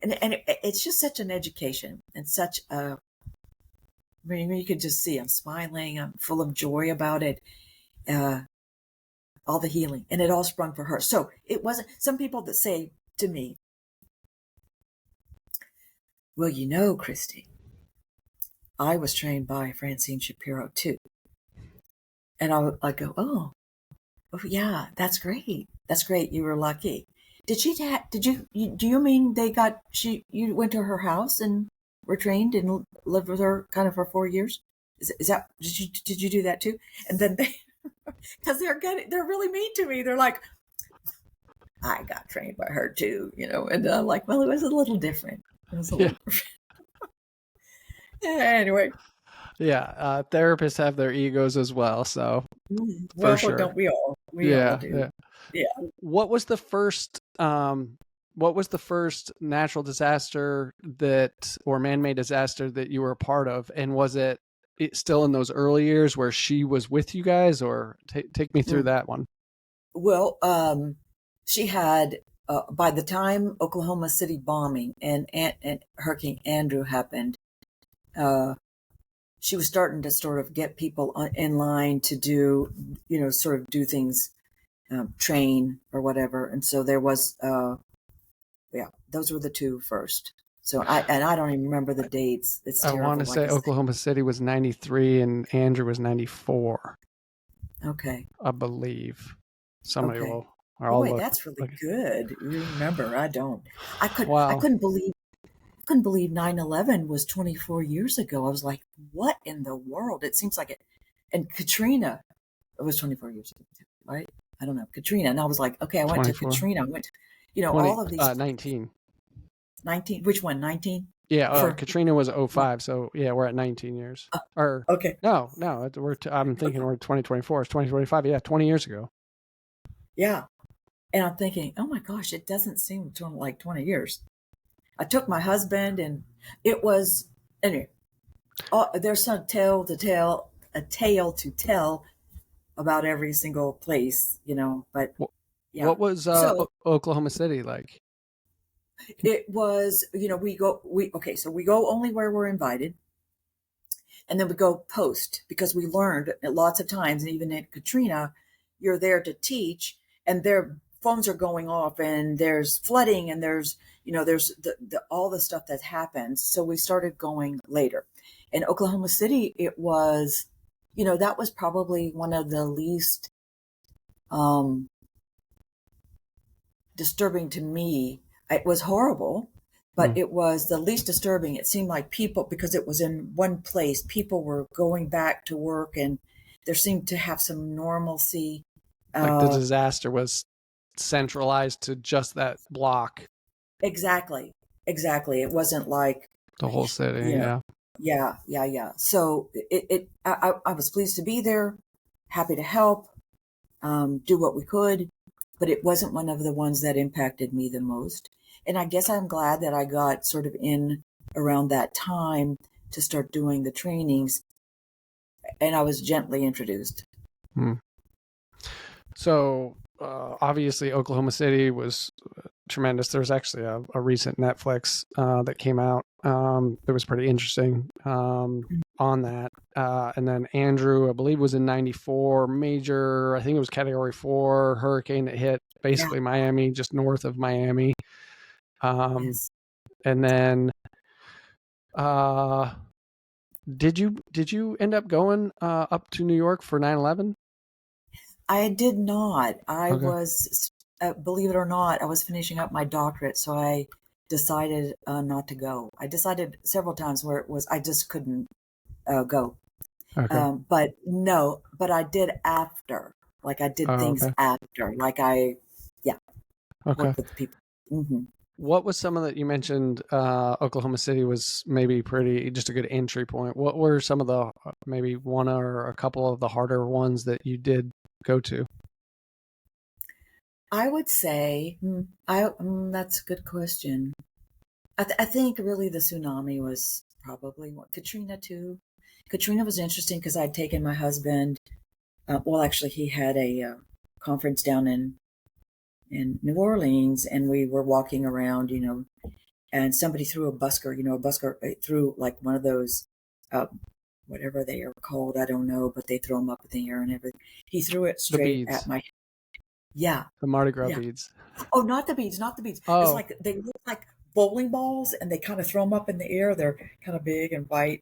And it's just such an education, and such a, you could just see I'm smiling. I'm full of joy about it. All the healing, and it all sprung for her. So it wasn't some people that say to me, well, Christie, I was trained by Francine Shapiro too. And I go, oh yeah, that's great. That's great. You were lucky. Did do you mean you went to her house and were trained and lived with her kind of for 4 years? Is that, did you do that too? And then because they're really mean to me. They're like, I got trained by her too, and I'm like, well, it was a little different. It was a little different. Anyway. Yeah. Therapists have their egos as well. So well, for sure. Don't we all? We all do. Yeah. What was the first natural disaster or man-made disaster that you were a part of? And was it still in those early years where she was with you guys, or take me through that one? Well, she had, by the time Oklahoma City bombing and Hurricane Andrew happened, she was starting to sort of get people in line to do, sort of do things, train or whatever. And so there was, those were the two first. So I don't even remember the dates. It's terrible. I want to say Oklahoma City was 93 and Andrew was 94. Okay. I believe. Somebody will. Wait, that's really good. You remember? I don't. I couldn't believe 9/11 was 24 years ago. I was like, what in the world? It seems like it. And Katrina, it was 24 years ago, right? I don't know. Katrina. And I was like, okay, I went 24. To Katrina. I went to, 20, all of these. 19. 19. Which one? 19? Yeah. Katrina was 05. So yeah, we're at 19 years. Okay. No. I'm thinking we're 2024. It's 2025. Yeah. 20 years ago. Yeah. And I'm thinking, oh my gosh, it doesn't seem like 20 years. I took my husband, and it was, anyway, there's a tale to tell about every single place, but yeah. What was Oklahoma City like? It was, we go only where we're invited. And then we go post, because we learned lots of times, and even at Katrina, you're there to teach, and their phones are going off, and there's flooding, and there's all the stuff that happens. So we started going later. In Oklahoma City, it was, that was probably one of the least disturbing to me. It was horrible, but it was the least disturbing. It seemed like people, because it was in one place, people were going back to work, and there seemed to have some normalcy. Like the disaster was centralized to just that block. Exactly. It wasn't like the whole city. Yeah. So I was pleased to be there, happy to help, do what we could, but it wasn't one of the ones that impacted me the most. And I guess I'm glad that I got sort of in around that time to start doing the trainings, and I was gently introduced. So obviously Oklahoma City was tremendous. There's actually a recent Netflix that came out that was pretty interesting on that. And then Andrew, I believe, was in 94, major, I think it was category 4 hurricane that hit basically Miami, just north of Miami. Yes. And then did you end up going up to New York for 9/11? I did not. I was, believe it or not, I was finishing up my doctorate, so I decided not to go. I decided several times where it was, I just couldn't go. Okay. But I did after. Like I did things after. Like worked with people. Mm-hmm. What was some of that you mentioned? Oklahoma City was maybe just a good entry point. What were some of the maybe one or a couple of the harder ones that you did go to? I would say, that's a good question. I think really the tsunami was probably one. Katrina too. Katrina was interesting because I'd taken my husband. Actually, he had a conference down in New Orleans, and we were walking around, and somebody threw a busker threw like one of those, whatever they are called, I don't know, but they throw them up in the air and everything. He threw it straight at my, the Mardi Gras beads. Oh, not the beads. Oh. It's like, they look like bowling balls, and they kind of throw them up in the air. They're kind of big and white.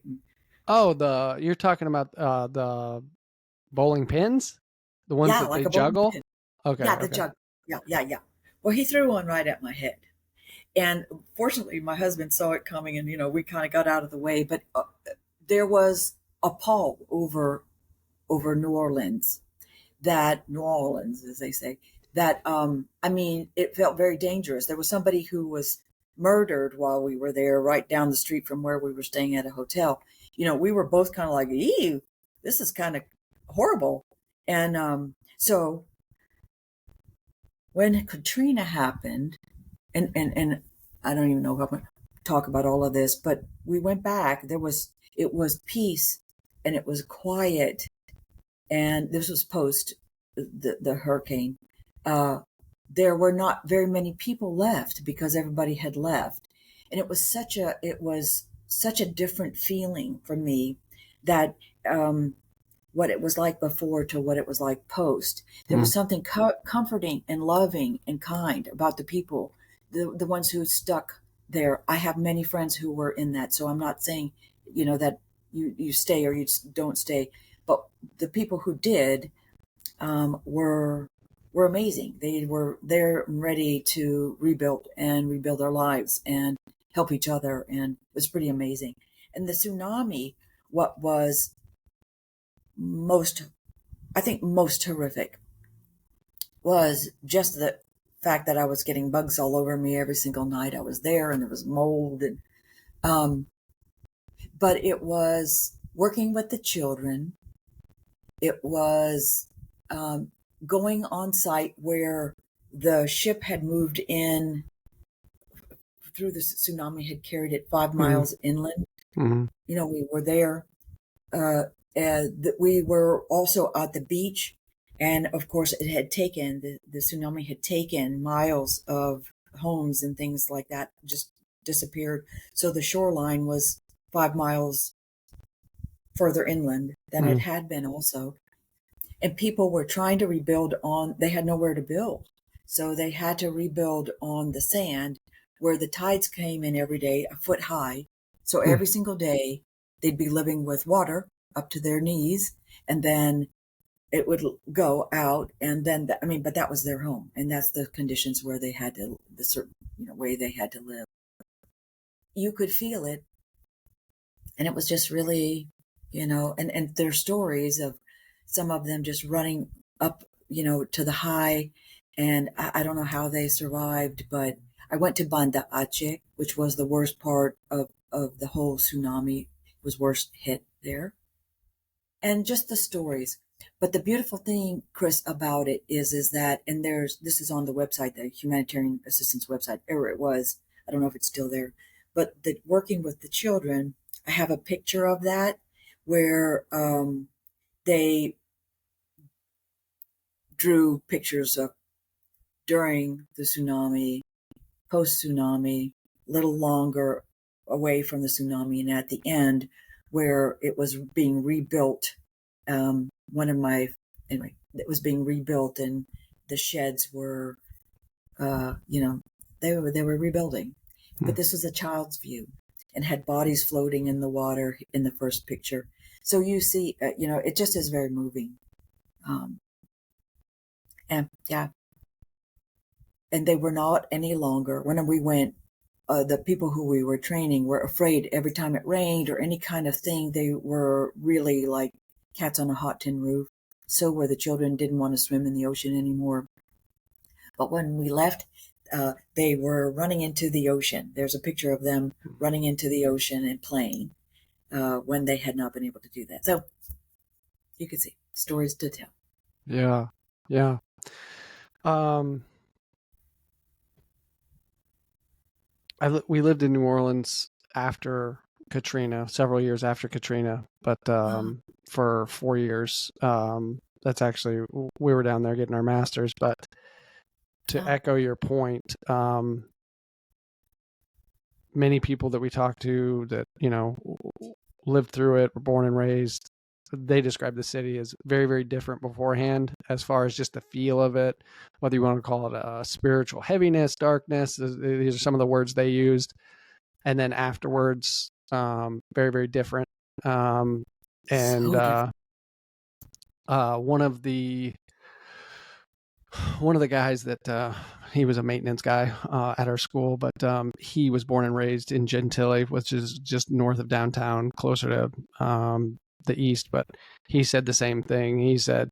You're talking about the bowling pins? The ones that like they juggle? Okay. Yeah, the jug. Yeah. Well, he threw one right at my head. And fortunately, my husband saw it coming and, we kind of got out of the way. But there was a pall over New Orleans, as they say, that, it felt very dangerous. There was somebody who was murdered while we were there, right down the street from where we were staying at a hotel. We were both kind of like, ew, this is kind of horrible. And so when Katrina happened, and I don't even know if I'm going to talk about all of this, but we went back. It was peace and it was quiet. And this was post the hurricane. There were not very many people left because everybody had left. And it was such a different feeling for me that, what it was like before to what it was like post. There was something comforting and loving and kind about the people, the ones who stuck there. I have many friends who were in that, so I'm not saying, that you stay or you don't stay, but the people who did were amazing. They were there ready to rebuild their lives and help each other, and it was pretty amazing. And the tsunami, what was most horrific was just the fact that I was getting bugs all over me every single night I was there, and there was mold, and but it was working with the children. It was going on site where the ship had moved in through the tsunami, had carried it 5 miles inland. We were there. We were also at the beach, and of course it had taken, the tsunami had taken miles of homes and things like that, just disappeared. So the shoreline was 5 miles further inland than it had been also. And people were trying to rebuild they had nowhere to build. So they had to rebuild on the sand where the tides came in every day, a foot high. So every single day they'd be living with water up to their knees, and then it would go out, and then but that was their home, and that's the conditions where they had to, the certain way they had to live. You could feel it, and it was just really, and there's stories of some of them just running up, to the high, and I don't know how they survived, but I went to Banda Aceh, which was the worst part of the whole tsunami, was worst hit there. And just the stories. But the beautiful thing, Chris, about it is that, and this is on the website, the humanitarian assistance website, or it was, I don't know if it's still there, but working with the children, I have a picture of that where they drew pictures of during the tsunami, post tsunami, a little longer away from the tsunami, and at the end where it was being rebuilt. It was being rebuilt, and the sheds were, they were rebuilding. But this was a child's view, and had bodies floating in the water in the first picture. So you see, it just is very moving. And yeah, and they were not any longer, when we went, the people who we were training were afraid every time it rained or any kind of thing. They were really like cats on a hot tin roof. So where the children didn't want to swim in the ocean anymore. But when we left, they were running into the ocean. There's a picture of them running into the ocean and playing when they had not been able to do that. So you can see stories to tell. Yeah. We lived in New Orleans after Katrina, several years after Katrina, but for 4 years. That's actually, we were down there getting our master's. But to echo your point, many people that we talked to that, lived through it, were born and raised, they describe the city as very, very different beforehand, as far as just the feel of it, whether you want to call it a spiritual heaviness, darkness. These are some of the words they used. And then afterwards, very, very different. One of the one of the guys that he was a maintenance guy at our school, but he was born and raised in Gentilly, which is just north of downtown, closer to the east. But he said the same thing. He said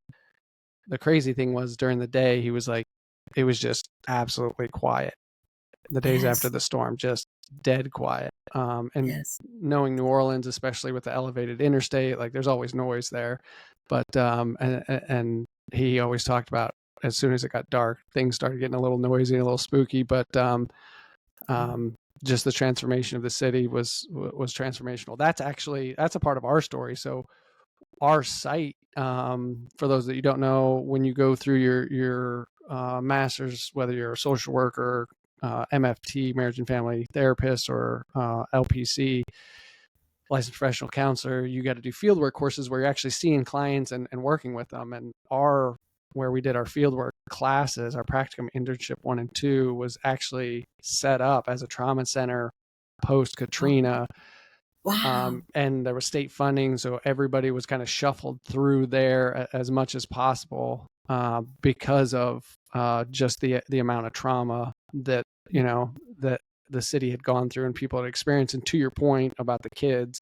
the crazy thing was during the day, he was like, it was just absolutely quiet. The days after Yes. the storm, just dead quiet. And Yes. knowing New Orleans, especially with the elevated interstate, like there's always noise there. But and he always talked about as soon as it got dark, things started getting a little noisy and a little spooky. But just the transformation of the city was transformational. That's a part of our story. So our site, for those that you don't know, when you go through your master's, whether you're a social worker, MFT, marriage and family therapist, or LPC, licensed professional counselor, you got to do fieldwork courses where you're actually seeing clients and working with them. And where we did our fieldwork classes, our practicum internship 1 and 2 was actually set up as a trauma center post Katrina. Wow. And there was state funding, so everybody was kind of shuffled through there as much as possible because of just the amount of trauma that that the city had gone through and people had experienced. And to your point about the kids,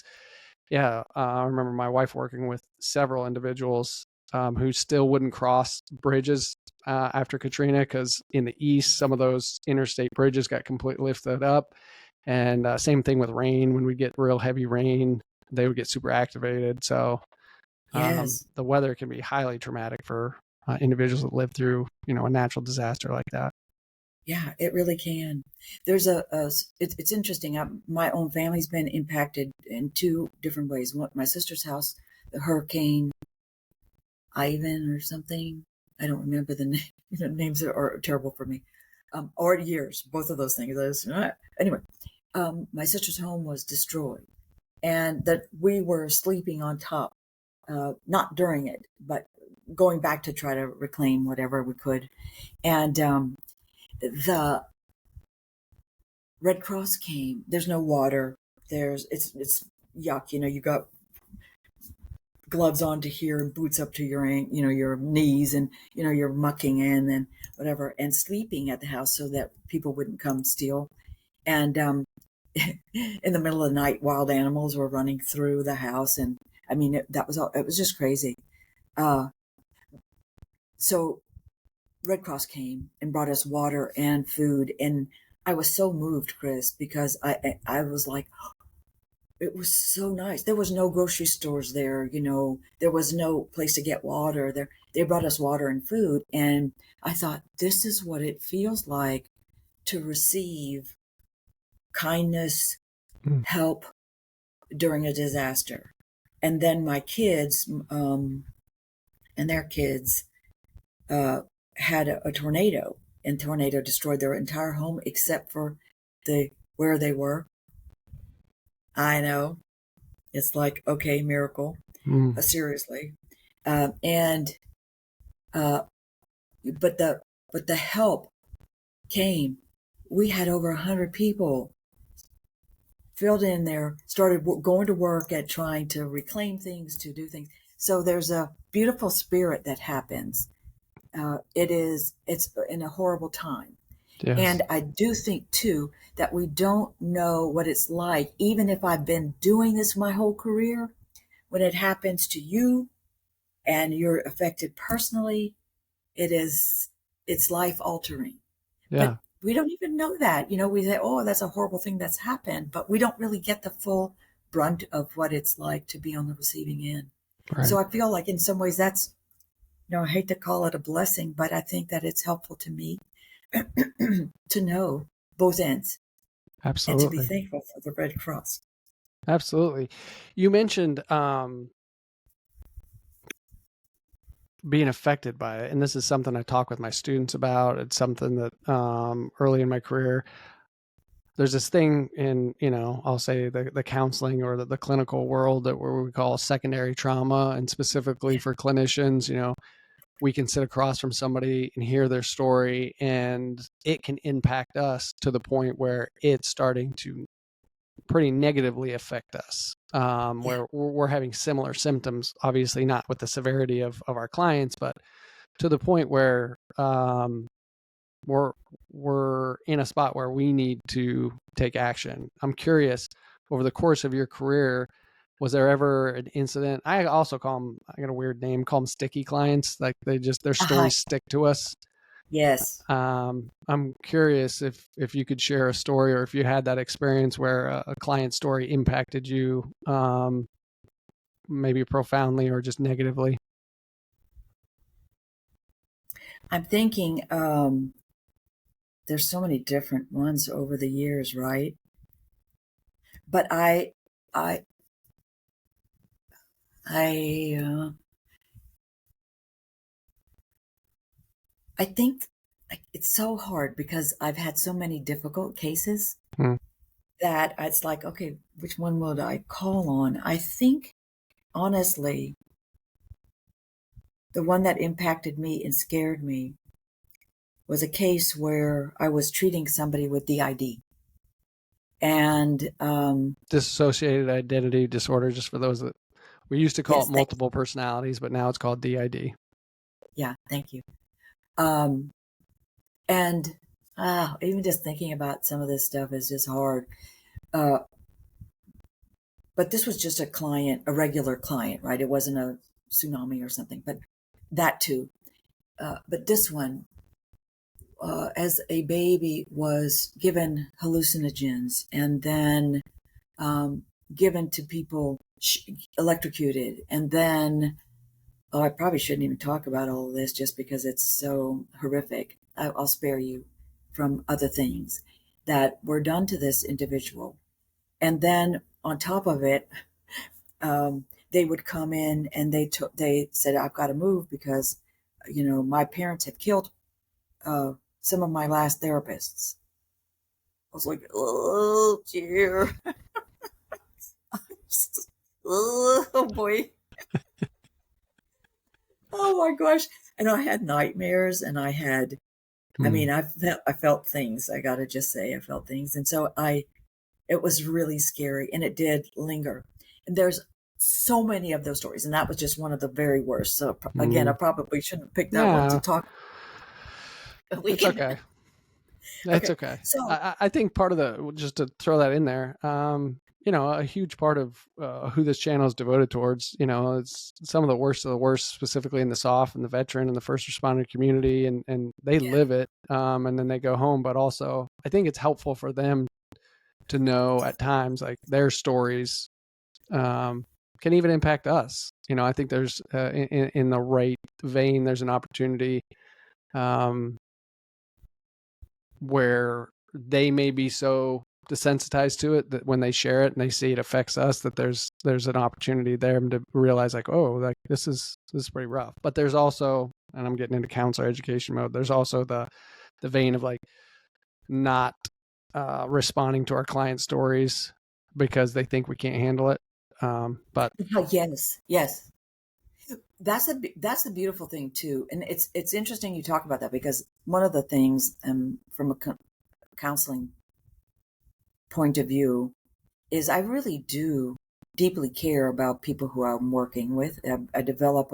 I remember my wife working with several individuals who still wouldn't cross bridges after Katrina, because in the east, some of those interstate bridges got completely lifted up. And same thing with rain. When we get real heavy rain, they would get super activated. So Yes. the weather can be highly traumatic for individuals that live through, a natural disaster like that. Yeah, it really can. It's interesting. My own family's been impacted in two different ways. My sister's house, the Hurricane Ivan or something. I don't remember the name. The names are terrible for me. Or years, both of those things. Anyway, my sister's home was destroyed, and that we were sleeping on top, not during it, but going back to try to reclaim whatever we could. And the Red Cross came. There's no water. It's yuck. You got gloves on to here and boots up to your knees, and you're mucking in and whatever, and sleeping at the house so that people wouldn't come steal. And in the middle of the night, wild animals were running through the house, and I mean it was just crazy. So Red Cross came and brought us water and food, and I was so moved, Chris, because I was like, it was so nice. There was no grocery stores there, there was no place to get water there. They brought us water and food, and I thought, this is what it feels like to receive kindness, help during a disaster. And then my kids and their kids had a tornado, and tornado destroyed their entire home except for where they were. I know. It's like, okay, miracle. Seriously. And but the help came. We had over 100 people filled in there, started going to work at trying to reclaim things, to do things. So there's a beautiful spirit that happens. It's in a horrible time. Yes. And I do think too that we don't know what it's like, even if I've been doing this my whole career, when it happens to you and you're affected personally, it's life altering. Yeah. But we don't even know that. We say, oh, that's a horrible thing that's happened, but we don't really get the full brunt of what it's like to be on the receiving end. Right. So I feel like in some ways that's, I hate to call it a blessing, but I think that it's helpful to me to know both ends. Absolutely. And to be thankful for the Red Cross. Absolutely. You mentioned being affected by it, and this is something I talk with my students about. It's something that early in my career, there's this thing in, I'll say the counseling or the clinical world that we call secondary trauma, and specifically for clinicians, we can sit across from somebody and hear their story, and it can impact us to the point where it's starting to pretty negatively affect us, where we're having similar symptoms, obviously not with the severity of our clients, but to the point where we're in a spot where we need to take action. I'm curious, over the course of your career, was there ever an incident? I also call them, I got a weird name, call them sticky clients. Like their stories stick to us. Yes. I'm curious if you could share a story, or if you had that experience where a client story impacted you, maybe profoundly or just negatively. I'm thinking, there's so many different ones over the years, right? But I think it's so hard because I've had so many difficult cases that it's like, okay, which one would I call on? I think, honestly, the one that impacted me and scared me was a case where I was treating somebody with DID. And dissociated identity disorder, just for those that we used to call it multiple personalities, but now it's called DID. Yeah, thank you. And even just thinking about some of this stuff is just hard. But this was just a client, a regular client, right? It wasn't a tsunami or something, but that too. But this one, as a baby, was given hallucinogens and then given to people, electrocuted, and then I probably shouldn't even talk about all of this just because it's so horrific. I'll spare you from other things that were done to this individual. And then on top of it, they would come in and they said, I've got to move because, my parents have killed some of my last therapists. I was like, oh, dear. Oh, boy. Oh, my gosh. And I had nightmares, and I had, I felt things. I got to just say, I felt things. And so it was really scary, and it did linger. And there's so many of those stories, and that was just one of the very worst. So again, I probably shouldn't pick that one to talk. It's okay. That's okay. So I think part of just to throw that in there, a huge part of who this channel is devoted towards, it's some of the worst of the worst, specifically in the SOF and the veteran and the first responder community, and they live it, and then they go home. But also, I think it's helpful for them to know at times, like, their stories can even impact us. I think there's in the right vein, there's an opportunity where they may be so desensitized to it that when they share it and they see it affects us, that there's an opportunity there to realize, like, oh, like this is pretty rough. But there's also, and I'm getting into counselor education mode, there's also the vein of, like, not responding to our client stories because they think we can't handle it. But yes, that's a beautiful thing too. And it's interesting you talk about that, because one of the things, from a counseling point of view, is I really do deeply care about people who I'm working with. I develop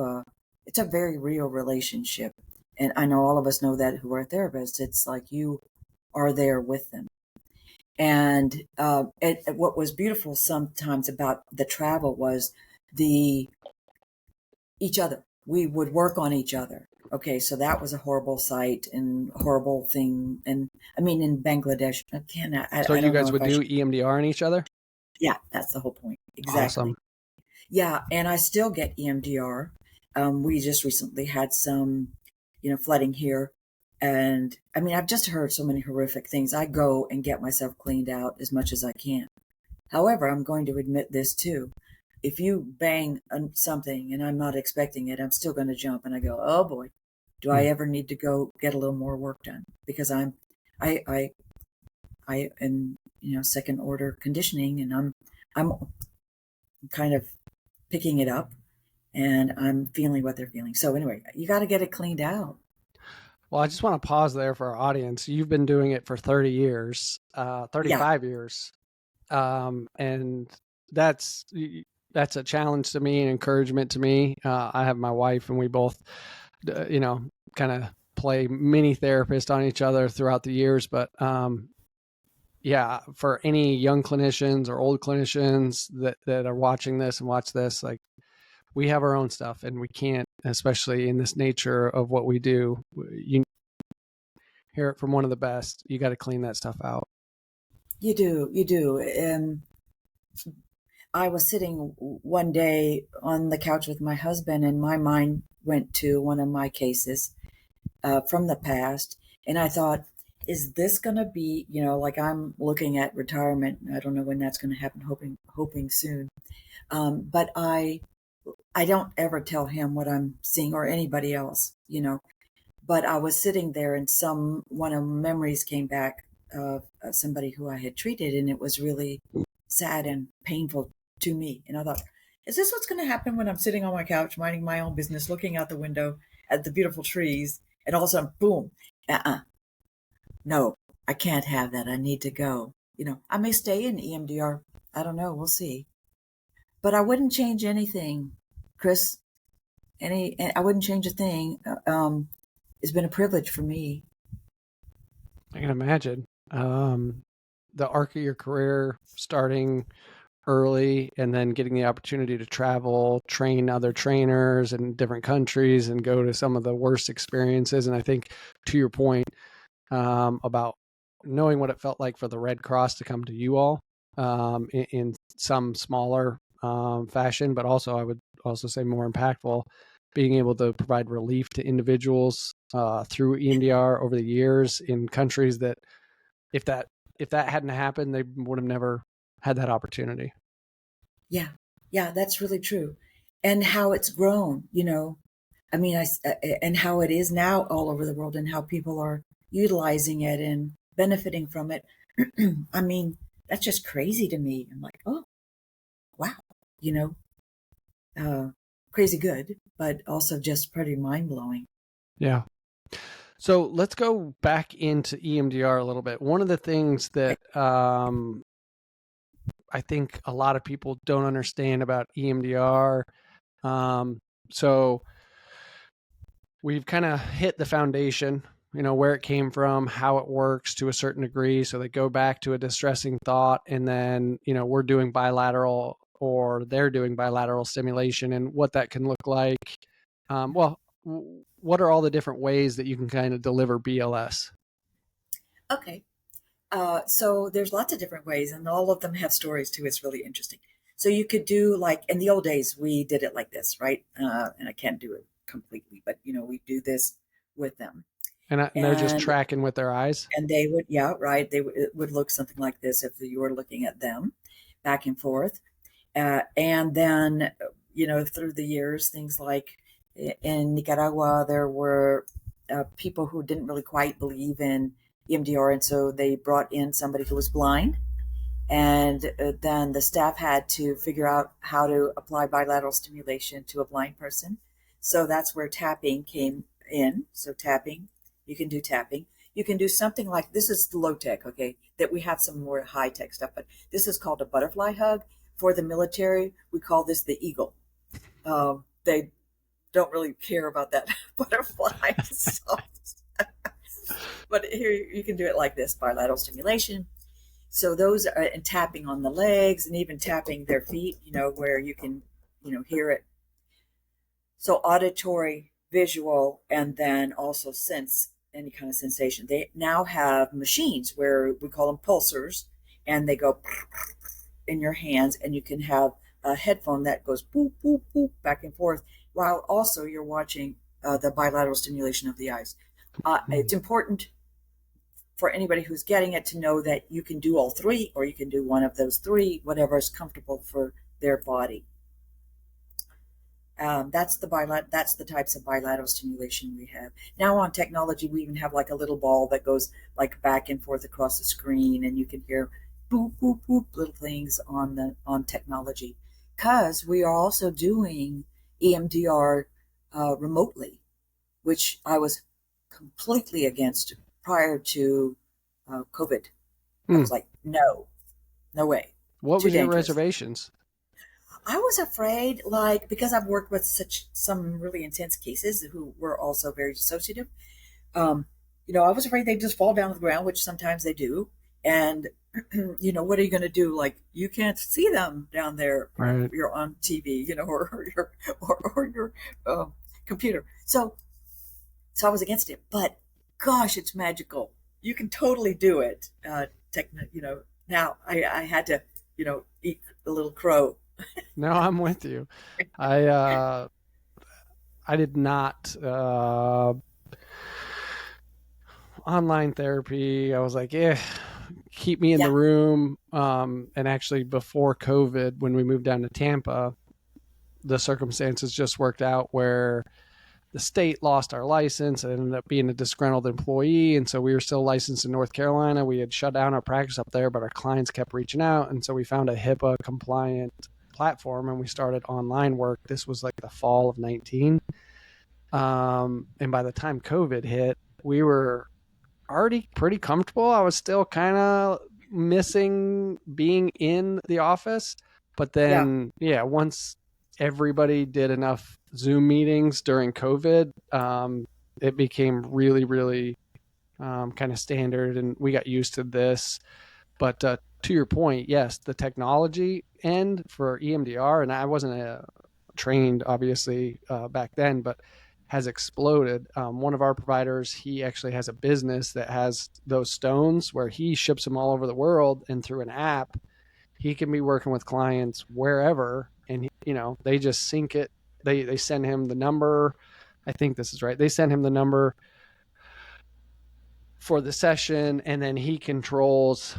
it's a very real relationship. And I know all of us know that who are therapists. It's like you are there with them. And what was beautiful sometimes about the travel was each other. We would work on each other. Okay, so that was a horrible sight and horrible thing. And I mean, in Bangladesh, again, so you guys would do EMDR on each other? Yeah, that's the whole point. Exactly. Awesome. Yeah, and I still get EMDR. We just recently had some, flooding here. And I mean, I've just heard so many horrific things. I go and get myself cleaned out as much as I can. However, I'm going to admit this too. If you bang on something and I'm not expecting it, I'm still going to jump, and I go, oh boy, do I ever need to go get a little more work done? Because I am, second order conditioning, and I'm kind of picking it up, and I'm feeling what they're feeling. So anyway, you got to get it cleaned out. Well, I just want to pause there for our audience. You've been doing it for 30 years, 35 years. And that's a challenge to me and encouragement to me. I have my wife, and we both kind of play mini therapist on each other throughout the years. But yeah, for any young clinicians or old clinicians that are watching this and watch this, like, we have our own stuff, and we can't, especially in this nature of what we do, you hear it from one of the best, you got to clean that stuff out. You do. I was sitting one day on the couch with my husband, and my mind went to one of my cases from the past. And I thought, is this going to be, like, I'm looking at retirement. I don't know when that's going to happen, hoping soon. But I don't ever tell him what I'm seeing, or anybody else, But I was sitting there, and one of memories came back of somebody who I had treated, and it was really sad and painful to me. And I thought, is this what's going to happen when I'm sitting on my couch, minding my own business, looking out the window at the beautiful trees, and all of a sudden, boom, no, I can't have that. I need to go. I may stay in EMDR. I don't know. We'll see. But I wouldn't change anything, Chris. I wouldn't change a thing. It's been a privilege for me. I can imagine. The arc of your career, starting early and then getting the opportunity to travel, train other trainers in different countries, and go to some of the worst experiences. And I think, to your point, about knowing what it felt like for the Red Cross to come to you all in some smaller fashion, but also, I would also say, more impactful, being able to provide relief to individuals through EMDR over the years in countries that, if that hadn't happened, they would have never had that opportunity. Yeah, that's really true. And how it's grown, I mean, and how it is now all over the world, and how people are utilizing it and benefiting from it. I mean, that's just crazy to me. I'm like, oh, wow, crazy good, but also just pretty mind-blowing. Yeah. So let's go back into EMDR a little bit. One of the things that I think a lot of people don't understand about EMDR, so we've kind of hit the foundation, where it came from, how it works to a certain degree. So they go back to a distressing thought, and then, we're doing bilateral, or they're doing bilateral stimulation, and what that can look like. What are all the different ways that you can kind of deliver BLS? Okay. So there's lots of different ways, and all of them have stories too. It's really interesting. So you could do, like, in the old days, we did it like this, right? And I can't do it completely, but we do this with them. And they're just tracking with their eyes? And they would, yeah, right. It would look something like this if you were looking at them back and forth. And then, through the years, things like in Nicaragua, there were people who didn't really quite believe in EMDR, and so they brought in somebody who was blind, and then the staff had to figure out how to apply bilateral stimulation to a blind person. So that's where tapping came in. So tapping, you can do tapping. You can do something like, this is the low tech, okay, that we have some more high tech stuff, but this is called a butterfly hug. For the military, we call this the eagle. They don't really care about that butterfly. So. But here you can do it like this, bilateral stimulation. So those are, and tapping on the legs, and even tapping their feet, where you can, hear it. So auditory, visual, and then also sense any kind of sensation. They now have machines where we call them pulsers, and they go in your hands, and you can have a headphone that goes boop, boop, boop, back and forth, while also you're watching the bilateral stimulation of the eyes. It's important for anybody who's getting it to know that you can do all three, or you can do one of those three, whatever is comfortable for their body. That's the types of bilateral stimulation we have. Now on technology, we even have like a little ball that goes like back and forth across the screen, and you can hear boop, boop, boop, little things on technology. Because we are also doing EMDR remotely, which I was completely against prior to COVID. I was like, no way. What was your reservations? I was afraid, like, because I've worked with some really intense cases who were also very dissociative. Um, I was afraid they'd just fall down to the ground, which sometimes they do. And, what are you going to do? Like, you can't see them down there. Right. You're on TV, or your computer. So I was against it. But gosh, it's magical. You can totally do it. Now I had to, eat a little crow. No, I'm with you. I I did not online therapy. I was like, keep me in the Yeah, room. And actually, before COVID, when we moved down to Tampa, the circumstances just worked out where the state lost our license and ended up being a disgruntled employee. And so we were still licensed in North Carolina. We had shut down our practice up there, but our clients kept reaching out. And so we found a HIPAA compliant platform and we started online work. This was like the fall of 19. And by the time COVID hit, we were already pretty comfortable. I was still kind of missing being in the office. But yeah, then, yeah, once everybody did enough Zoom meetings during COVID, it became really, really kind of standard, and we got used to this. But to your point, yes, the technology end for EMDR, and I wasn't trained obviously back then, but has exploded. One of our providers, he actually has a business that has those stones where he ships them all over the world, and through an app, he can be working with clients wherever, and they just sync it. They send him the number. I think this is right. They send him the number for the session, and then he controls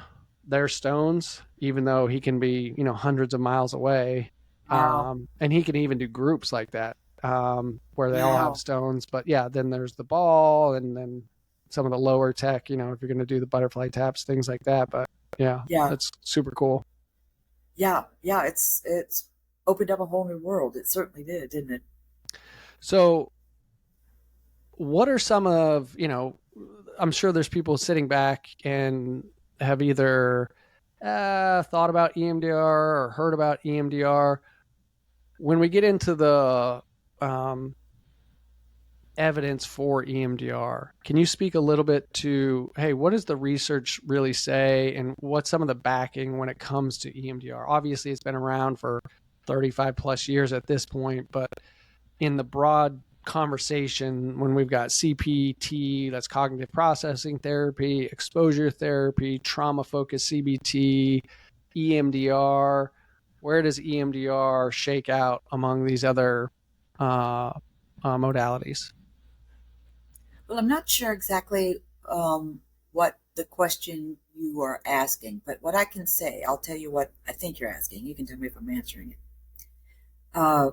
their stones, even though he can be hundreds of miles away. wow, And he can even do groups like that, where they all have wow, stones. But yeah, then there's the ball, and then some of the lower tech. If you're going to do the butterfly taps, things like that. But yeah, yeah, that's super cool. yeah, yeah. It's opened up a whole new world. It certainly did, didn't it? So what are some of, I'm sure there's people sitting back and have either thought about EMDR or heard about EMDR. When we get into the um, evidence for EMDR, can you speak a little bit to, hey, what does the research really say, and what's some of the backing when it comes to EMDR? Obviously, it's been around for 35 plus years at this point, but in the broad conversation, when we've got CPT, that's cognitive processing therapy, exposure therapy, trauma focused CBT, EMDR, where does EMDR shake out among these other modalities? Well, I'm not sure exactly what the question you are asking, but what I can say, I'll tell you what I think you're asking. You can tell me if I'm answering it. Uh,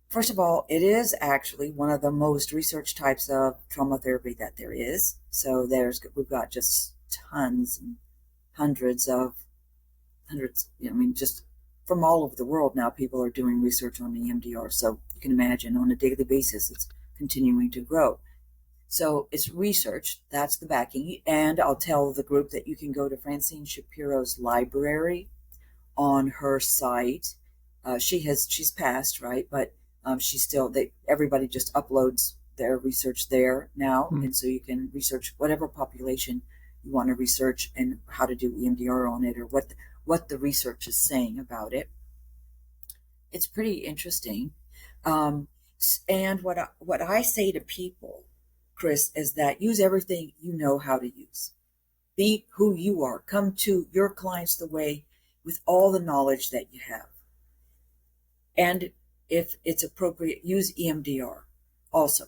First of all, it is actually one of the most researched types of trauma therapy that there is. So we've got just tons and hundreds of hundreds. Just from all over the world now, people are doing research on EMDR. So you can imagine on a daily basis, it's continuing to grow. So it's research. That's the backing. And I'll tell the group that you can go to Francine Shapiro's library on her site. She's passed, right? But she's still, everybody just uploads their research there now. Hmm. And so you can research whatever population you want to research and how to do EMDR on it, or what the research is saying about it. It's pretty interesting. Um, and what I say to people, Chris, is that use everything you know how to use. Be who you are. Come to your clients the way, with all the knowledge that you have. And if it's appropriate, use EMDR also.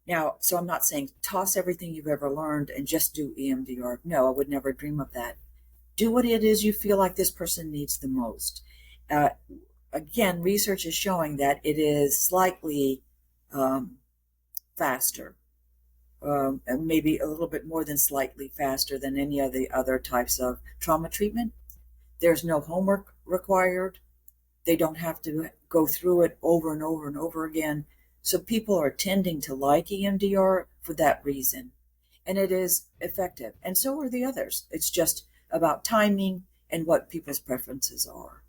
Now, so I'm not saying toss everything you've ever learned and just do EMDR. No, I would never dream of that. Do what it is you feel like this person needs the most. Uh, Again, research is showing that it is slightly faster, and maybe a little bit more than slightly faster than any of the other types of trauma treatment. There's no homework required. They don't have to go through it over and over and over again. So people are tending to like EMDR for that reason. And it is effective. And so are the others. It's just about timing and what people's preferences are.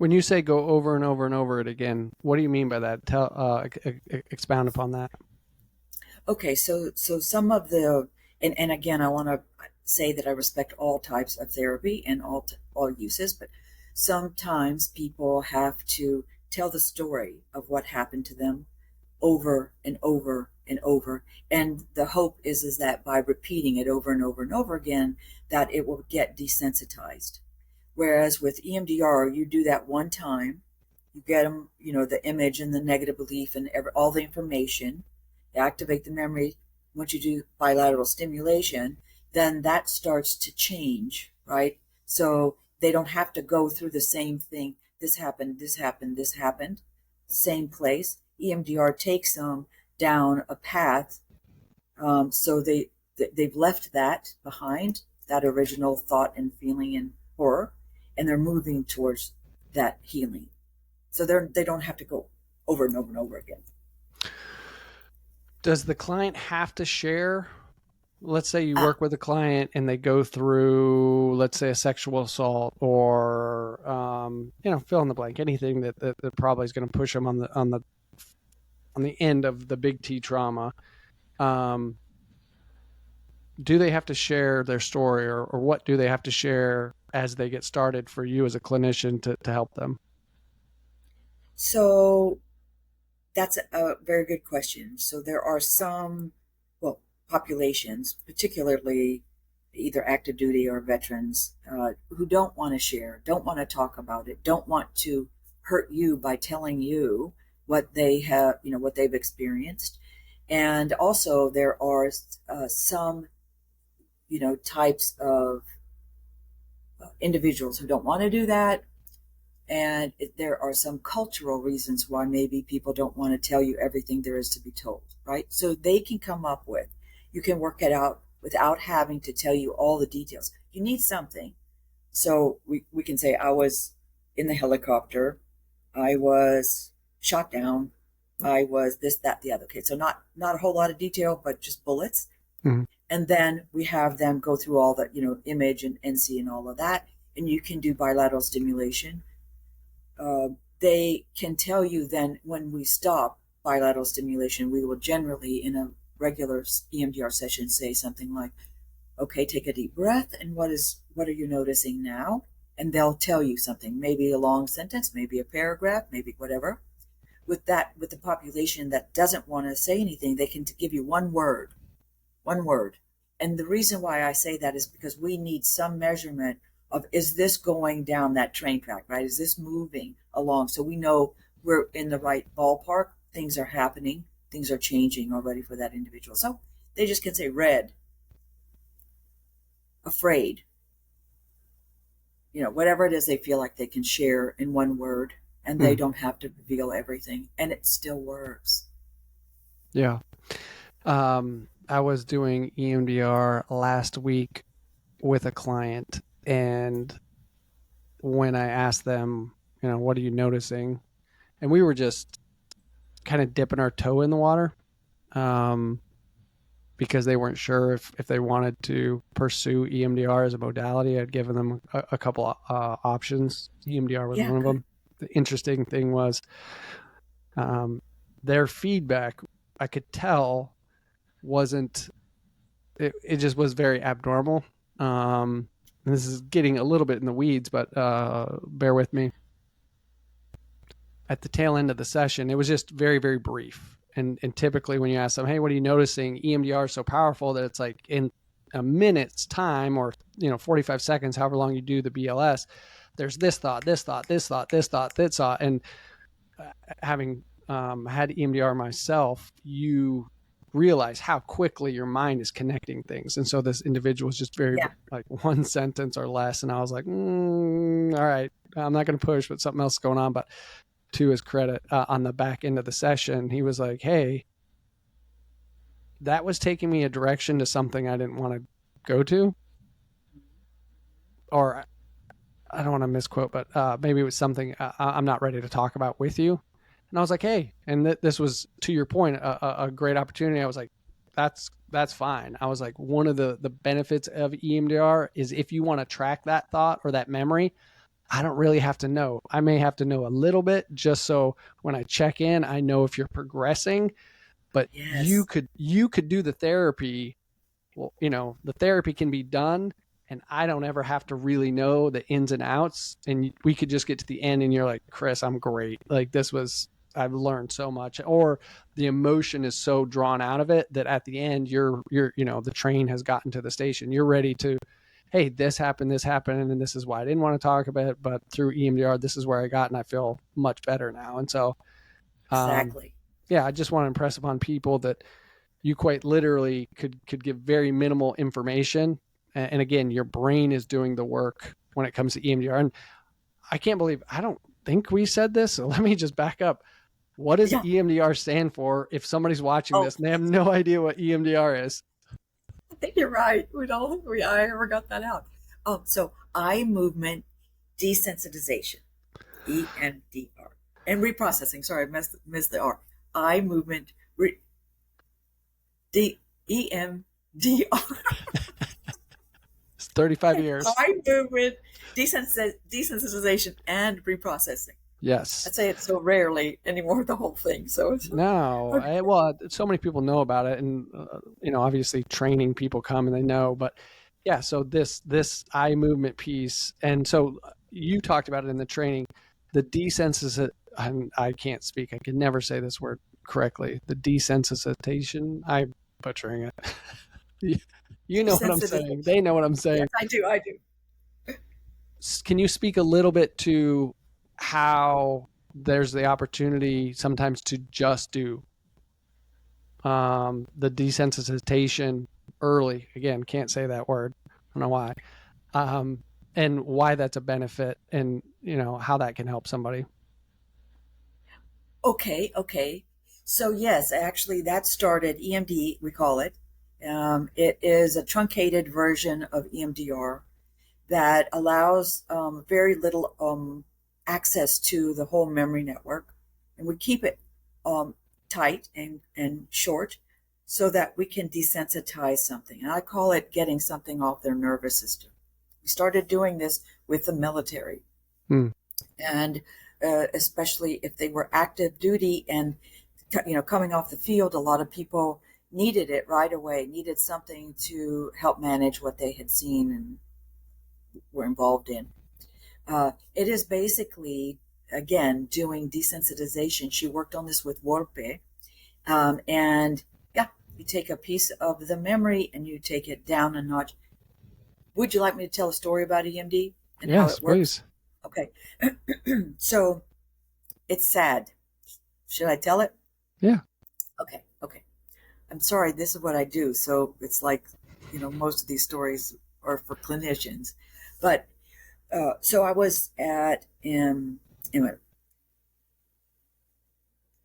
When you say go over and over and over it again, what do you mean by that? Expound upon that. Okay, so some of the and again, I want to say that I respect all types of therapy and all uses, but sometimes people have to tell the story of what happened to them over and over and over, and the hope is that by repeating it over and over and over again, that it will get desensitized. Whereas with EMDR, you do that one time, you get them, the image and the negative belief and all the information, activate the memory. Once you do bilateral stimulation, then that starts to change, right? So they don't have to go through the same thing. This happened, this happened, this happened, same place. EMDR takes them down a path, so they've left that behind, that original thought and feeling and horror, and they're moving towards that healing. So they don't have to go over and over and over again. Does the client have to share? Let's say you work with a client and they go through, let's say, a sexual assault or, fill in the blank, anything that probably is going to push them on the end of the big T trauma. Do they have to share their story, or what do they have to share as they get started for you as a clinician to help them? So that's a very good question. So there are some, populations, particularly either active duty or veterans, who don't want to share, don't want to talk about it, don't want to hurt you by telling you what they have, what they've experienced. And also there are some, types of individuals who don't want to do that. And there are some cultural reasons why maybe people don't want to tell you everything there is to be told, right? So they can come up with, you can work it out without having to tell you all the details. You need something. So we can say, I was in the helicopter, I was shot down, I was this, that, the other. Okay, so not a whole lot of detail, but just bullets. Mm-hmm. And then we have them go through all the, image and NC and all of that. And you can do bilateral stimulation. They can tell you then when we stop bilateral stimulation, we will generally in a regular EMDR session say something like, okay, take a deep breath. And what are you noticing now? And they'll tell you something, maybe a long sentence, maybe a paragraph, maybe whatever. With the population that doesn't want to say anything, they can give you one word. And the reason why I say that is because we need some measurement of, is this going down that train track, right? Is this moving along? So we know we're in the right ballpark. Things are happening. Things are changing already for that individual. So they just can say red, afraid, whatever it is they feel like they can share in one word, and they don't have to reveal everything, and it still works. Yeah. I was doing EMDR last week with a client, and when I asked them, what are you noticing? And we were just kind of dipping our toe in the water, because they weren't sure if they wanted to pursue EMDR as a modality. I'd given them a couple options. EMDR was one of them. The interesting thing was their feedback, I could tell, wasn't, it just was very abnormal. And this is getting a little bit in the weeds, but bear with me. At the tail end of the session, it was just very, very brief. And typically when you ask them, hey, what are you noticing? EMDR is so powerful that it's like in a minute's time, or 45 seconds, however long you do the BLS, there's this thought, this thought, this thought, this thought, this thought. And having had EMDR myself, you realize how quickly your mind is connecting things. And so this individual was just very like one sentence or less. And I was like, all right, I'm not going to push, but something else is going on. But to his credit, on the back end of the session, he was like, hey, that was taking me a direction to something I didn't want to go to. Or I don't want to misquote, but maybe it was something I'm not ready to talk about with you. And I was like, hey, and this was, to your point, a great opportunity. I was like, that's fine. I was like, one of the benefits of EMDR is if you want to track that thought or that memory, I don't really have to know. I may have to know a little bit just so when I check in, I know if you're progressing. But Yes, you could do the therapy. Well, the therapy can be done, and I don't ever have to really know the ins and outs. And we could just get to the end, and you're like, Chris, I'm great. Like I've learned so much. Or the emotion is so drawn out of it that at the end, you're the train has gotten to the station. You're ready to, hey, this happened, and this is why I didn't want to talk about it, but through EMDR, this is where I got, and I feel much better now. And so, um, exactly. yeah, I just want to impress upon people that you quite literally could give very minimal information, and again, your brain is doing the work when it comes to EMDR. And I don't think we said this, so let me just back up. What does Yeah. EMDR stand for if somebody's watching Oh, this and they have no idea what EMDR is? I think you're right. I ever got that out. So eye movement desensitization, EMDR, and reprocessing. Sorry, I missed the R. Eye movement EMDR. It's 35 years. Eye movement desensitization and reprocessing. Yes. I say it so rarely anymore, the whole thing. So it's No, okay. well, so many people know about it, and obviously training people come and they know, but yeah. So this eye movement piece, and so you talked about it in the training, the desensitization. I can't speak. I can never say this word correctly. The desensitization. I'm butchering it. You know what I'm saying. Desensitization. They know what I'm Yes, saying. I do. I do. Can you speak a little bit to how there's the opportunity sometimes to just do the desensitization early? Again, can't say that word. I don't know why. And why that's a benefit, and how that can help somebody. Okay. Okay. So yes, actually, that started EMD. We call it. It is a truncated version of EMDR that allows very little access to the whole memory network. And we keep it um, tight and short so that we can desensitize something. And I call it getting something off their nervous system. We started doing this with the military. Hmm. And especially if they were active duty and coming off the field, a lot of people needed it right away, needed something to help manage what they had seen and were involved in. It is basically, again, doing desensitization. She worked on this with Warpe. And yeah, you take a piece of the memory and you take it down a notch. Would you like me to tell a story about EMD and how Yes, it works? please. Okay. So it's sad. Should I tell it? Yeah. Okay. Okay. I'm sorry. This is what I do. So it's like, most of these stories are for clinicians. But so I was at in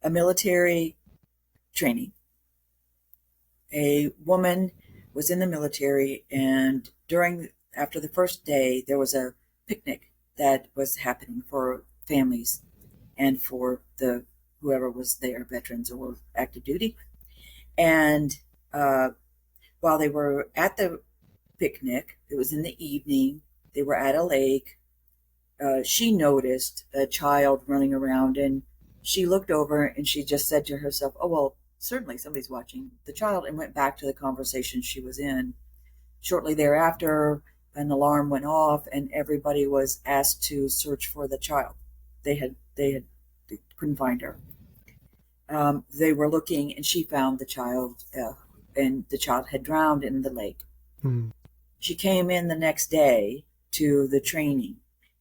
a military training. A woman was in the military, and after the first day, there was a picnic that was happening for families and for the whoever was there, veterans or active duty. And while they were at the picnic, it was in the evening. They were at a lake. She noticed a child running around, and she looked over and she just said to herself, "Oh well, certainly somebody's watching the child," and went back to the conversation she was in. Shortly thereafter, an alarm went off, and everybody was asked to search for the child. They couldn't find her. They were looking, and she found the child, and the child had drowned in the lake. Hmm. She came in the next day to the training,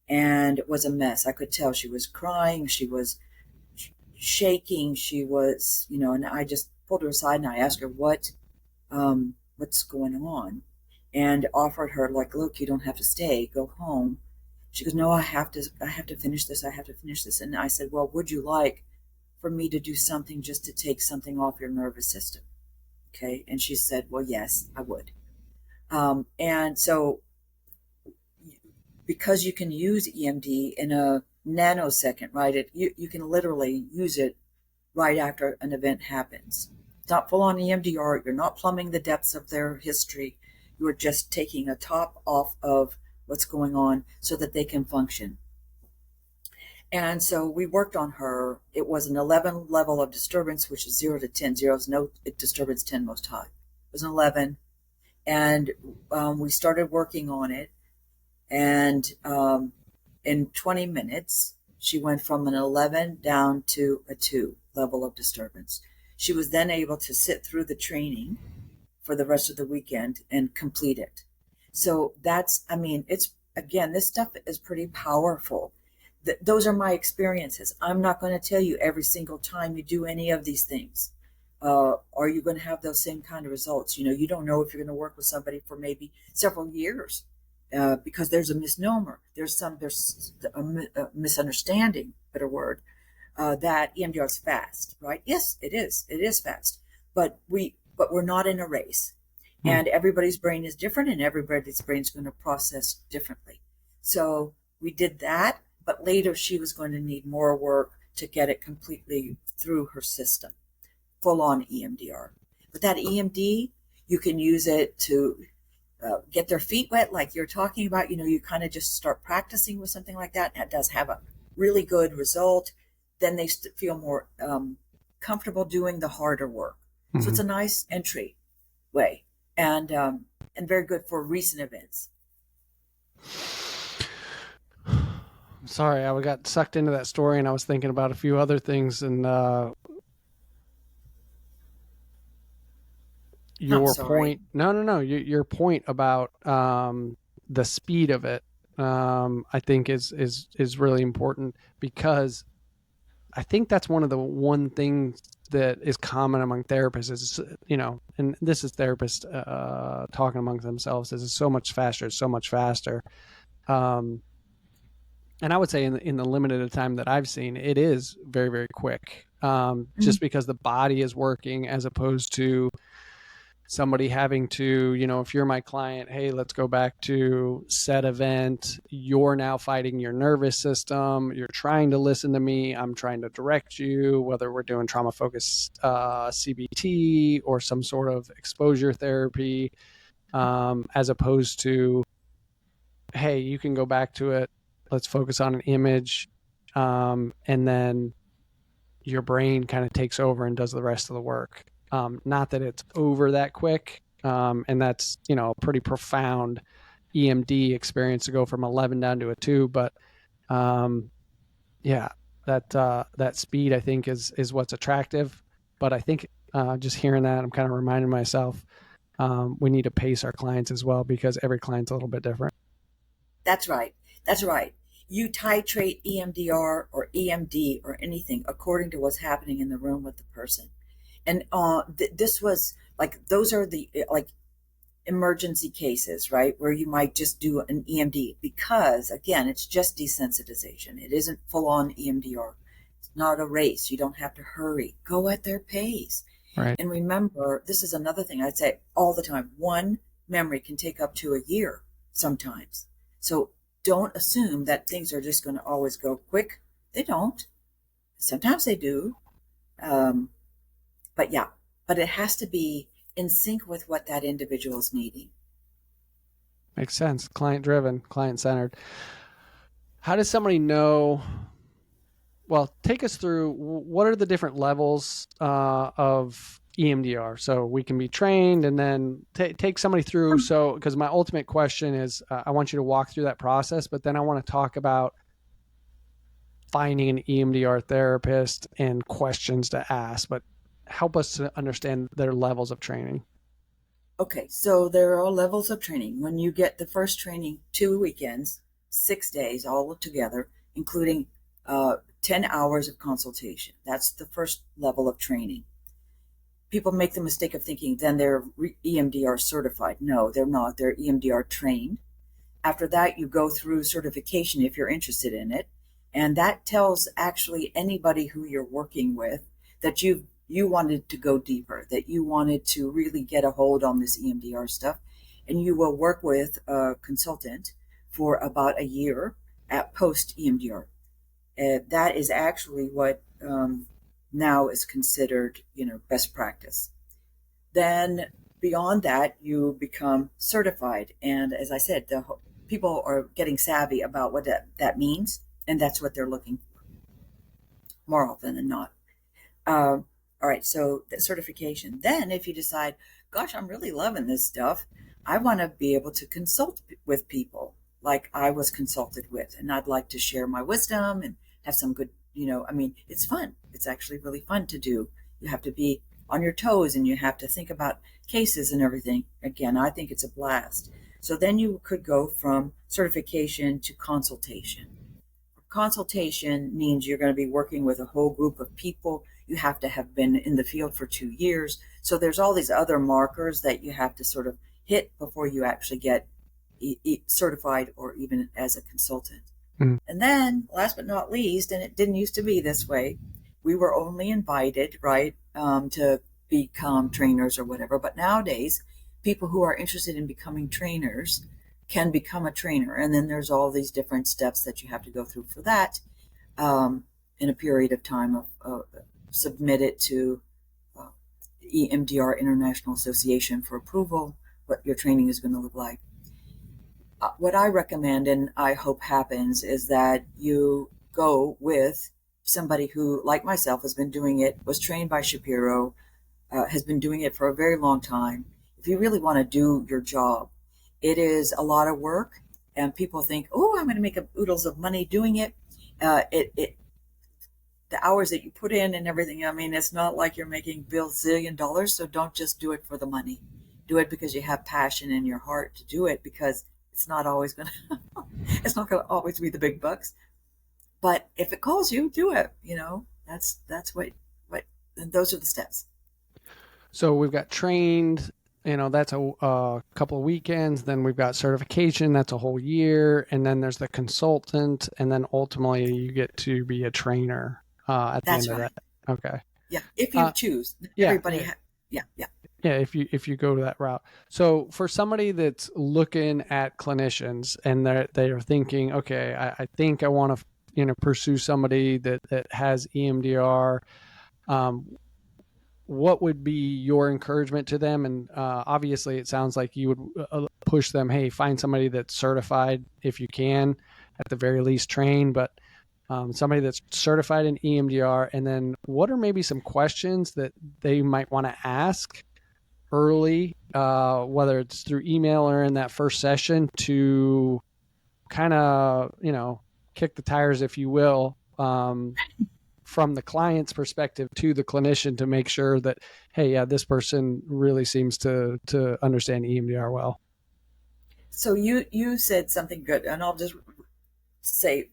and it was a mess. I could tell she was crying, she was shaking, she was, and I just pulled her aside and I asked her what's going on, and offered her, like, look, you don't have to stay, go home. She goes, no, I have to finish this. I have to finish this. And I said, well, would you like for me to do something just to take something off your nervous system? Okay. And she said, well, yes, I would. And so, because you can use EMD in a nanosecond, right? You can literally use it right after an event happens. It's not full on EMDR. You're not plumbing the depths of their history. You are just taking a top off of what's going on so that they can function. And so we worked on her. It was an 11 level of disturbance, which is 0 to 10. 0 is no disturbance, 10 most high. It was an 11. And we started working on it. And in 20 minutes, she went from an 11 down to a 2 level of disturbance. She was then able to sit through the training for the rest of the weekend and complete it. So that's, I mean, it's, again, this stuff is pretty powerful. Those are my experiences. I'm not going to tell you every single time you do any of these things. Are you going to have those same kind of results? You know, you don't know if you're going to work with somebody for maybe several years because there's a misnomer. There's a misunderstanding, better word, that EMDR is fast, right? Yes, it is. It is fast, but we're not in a race, and everybody's brain is different, and everybody's brain is going to process differently. So we did that, but later she was going to need more work to get it completely through her system, full on EMDR. But that EMD, you can use it to get their feet wet, like you're talking about. You know, you kind of just start practicing with something like that, and it does have a really good result. Then they feel more comfortable doing the harder work. Mm-hmm. So it's a nice entry way, and very good for recent events. Sorry, I got sucked into that story, and I was thinking about a few other things, and your point. No. Your point about the speed of it, I think is really important, because I think that's one thing that is common among therapists is, you know, and this is therapists talking amongst themselves, is so much faster. And I would say in the limited time that I've seen, it is very, very quick, just because the body is working, as opposed to somebody having to, you know, if you're my client, hey, let's go back to set event. You're now fighting your nervous system. You're trying to listen to me. I'm trying to direct you, whether we're doing trauma-focused CBT or some sort of exposure therapy, as opposed to, hey, you can go back to it. Let's focus on an image. And then your brain kind of takes over and does the rest of the work. Not that it's over that quick. And that's, you know, a pretty profound EMD experience to go from 11 down to a 2. But yeah, that speed, I think, is what's attractive. But I think just hearing that, I'm kind of reminding myself we need to pace our clients as well, because every client's a little bit different. That's right. That's right. You titrate EMDR or EMD or anything according to what's happening in the room with the person. And this was like, those are the like emergency cases, right? Where you might just do an EMD, because again, it's just desensitization. It isn't full on EMDR. It's not a race. You don't have to hurry. Go at their pace. Right. And remember, this is another thing I'd say all the time. One memory can take up to a year sometimes. So don't assume that things are just going to always go quick. They don't. Sometimes they do. But it has to be in sync with what that individual is needing. Makes sense. Client-driven, client-centered. How does somebody know? Well, take us through, what are the different levels of EMDR? So we can be trained, and then take somebody through. So, because my ultimate question is, I want you to walk through that process, but then I want to talk about finding an EMDR therapist and questions to ask. But help us to understand their levels of training. Okay, so there are levels of training. When you get the first training, 2 weekends, 6 days all together, including 10 hours of consultation. That's the first level of training. People make the mistake of thinking then they're EMDR certified. No, they're not. They're EMDR trained. After that, you go through certification if you're interested in it. And that tells actually anybody who you're working with that you wanted to go deeper, that you wanted to really get a hold on this EMDR stuff. And you will work with a consultant for about a year at post EMDR. That is actually what now is considered, best practice. Then beyond that, you become certified. And as I said, the people are getting savvy about what that means. And that's what they're looking for. more often than not. All right, so the certification. Then, if you decide, gosh, I'm really loving this stuff, I want to be able to consult with people like I was consulted with, and I'd like to share my wisdom and have some good, I mean, it's fun. It's actually really fun to do. You have to be on your toes and you have to think about cases and everything. Again, I think it's a blast. So then you could go from certification to consultation. Consultation means you're going to be working with a whole group of people. You have to have been in the field for 2 years. So there's all these other markers that you have to sort of hit before you actually get certified or even as a consultant. Mm. And then, last but not least, and it didn't used to be this way, we were only invited, right, to become trainers or whatever. But nowadays, people who are interested in becoming trainers can become a trainer. And then there's all these different steps that you have to go through for that, in a period of time of submit it to EMDR International Association for approval, what your training is going to look like. What I recommend, and I hope happens, is that you go with somebody who, like myself, has been doing it, was trained by Shapiro, has been doing it for a very long time. If you really want to do your job, it is a lot of work, and people think, oh, I'm going to make oodles of money doing it. The hours that you put in and everything, I mean, it's not like you're making $1 billion, so don't just do it for the money. Do it because you have passion in your heart to do it, because it's not always going to, it's not going to always be the big bucks. But if it calls you, do it. That's what, and those are the steps. So we've got trained, that's a couple of weekends. Then we've got certification. That's a whole year. And then there's the consultant. And then ultimately you get to be a trainer at the end of that. Okay. Yeah. If you choose. Yeah. Everybody. Yeah. If you go to that route. So for somebody that's looking at clinicians and they are thinking, okay, I think I want to pursue somebody that has EMDR, what would be your encouragement to them? And obviously it sounds like you would push them, hey, find somebody that's certified if you can, at the very least train, but somebody that's certified in EMDR. And then what are maybe some questions that they might want to ask early, whether it's through email or in that first session, to kind of, kick the tires, if you will, from the client's perspective to the clinician, to make sure that, hey, yeah, this person really seems to understand EMDR well. So you said something good, and I'll just say,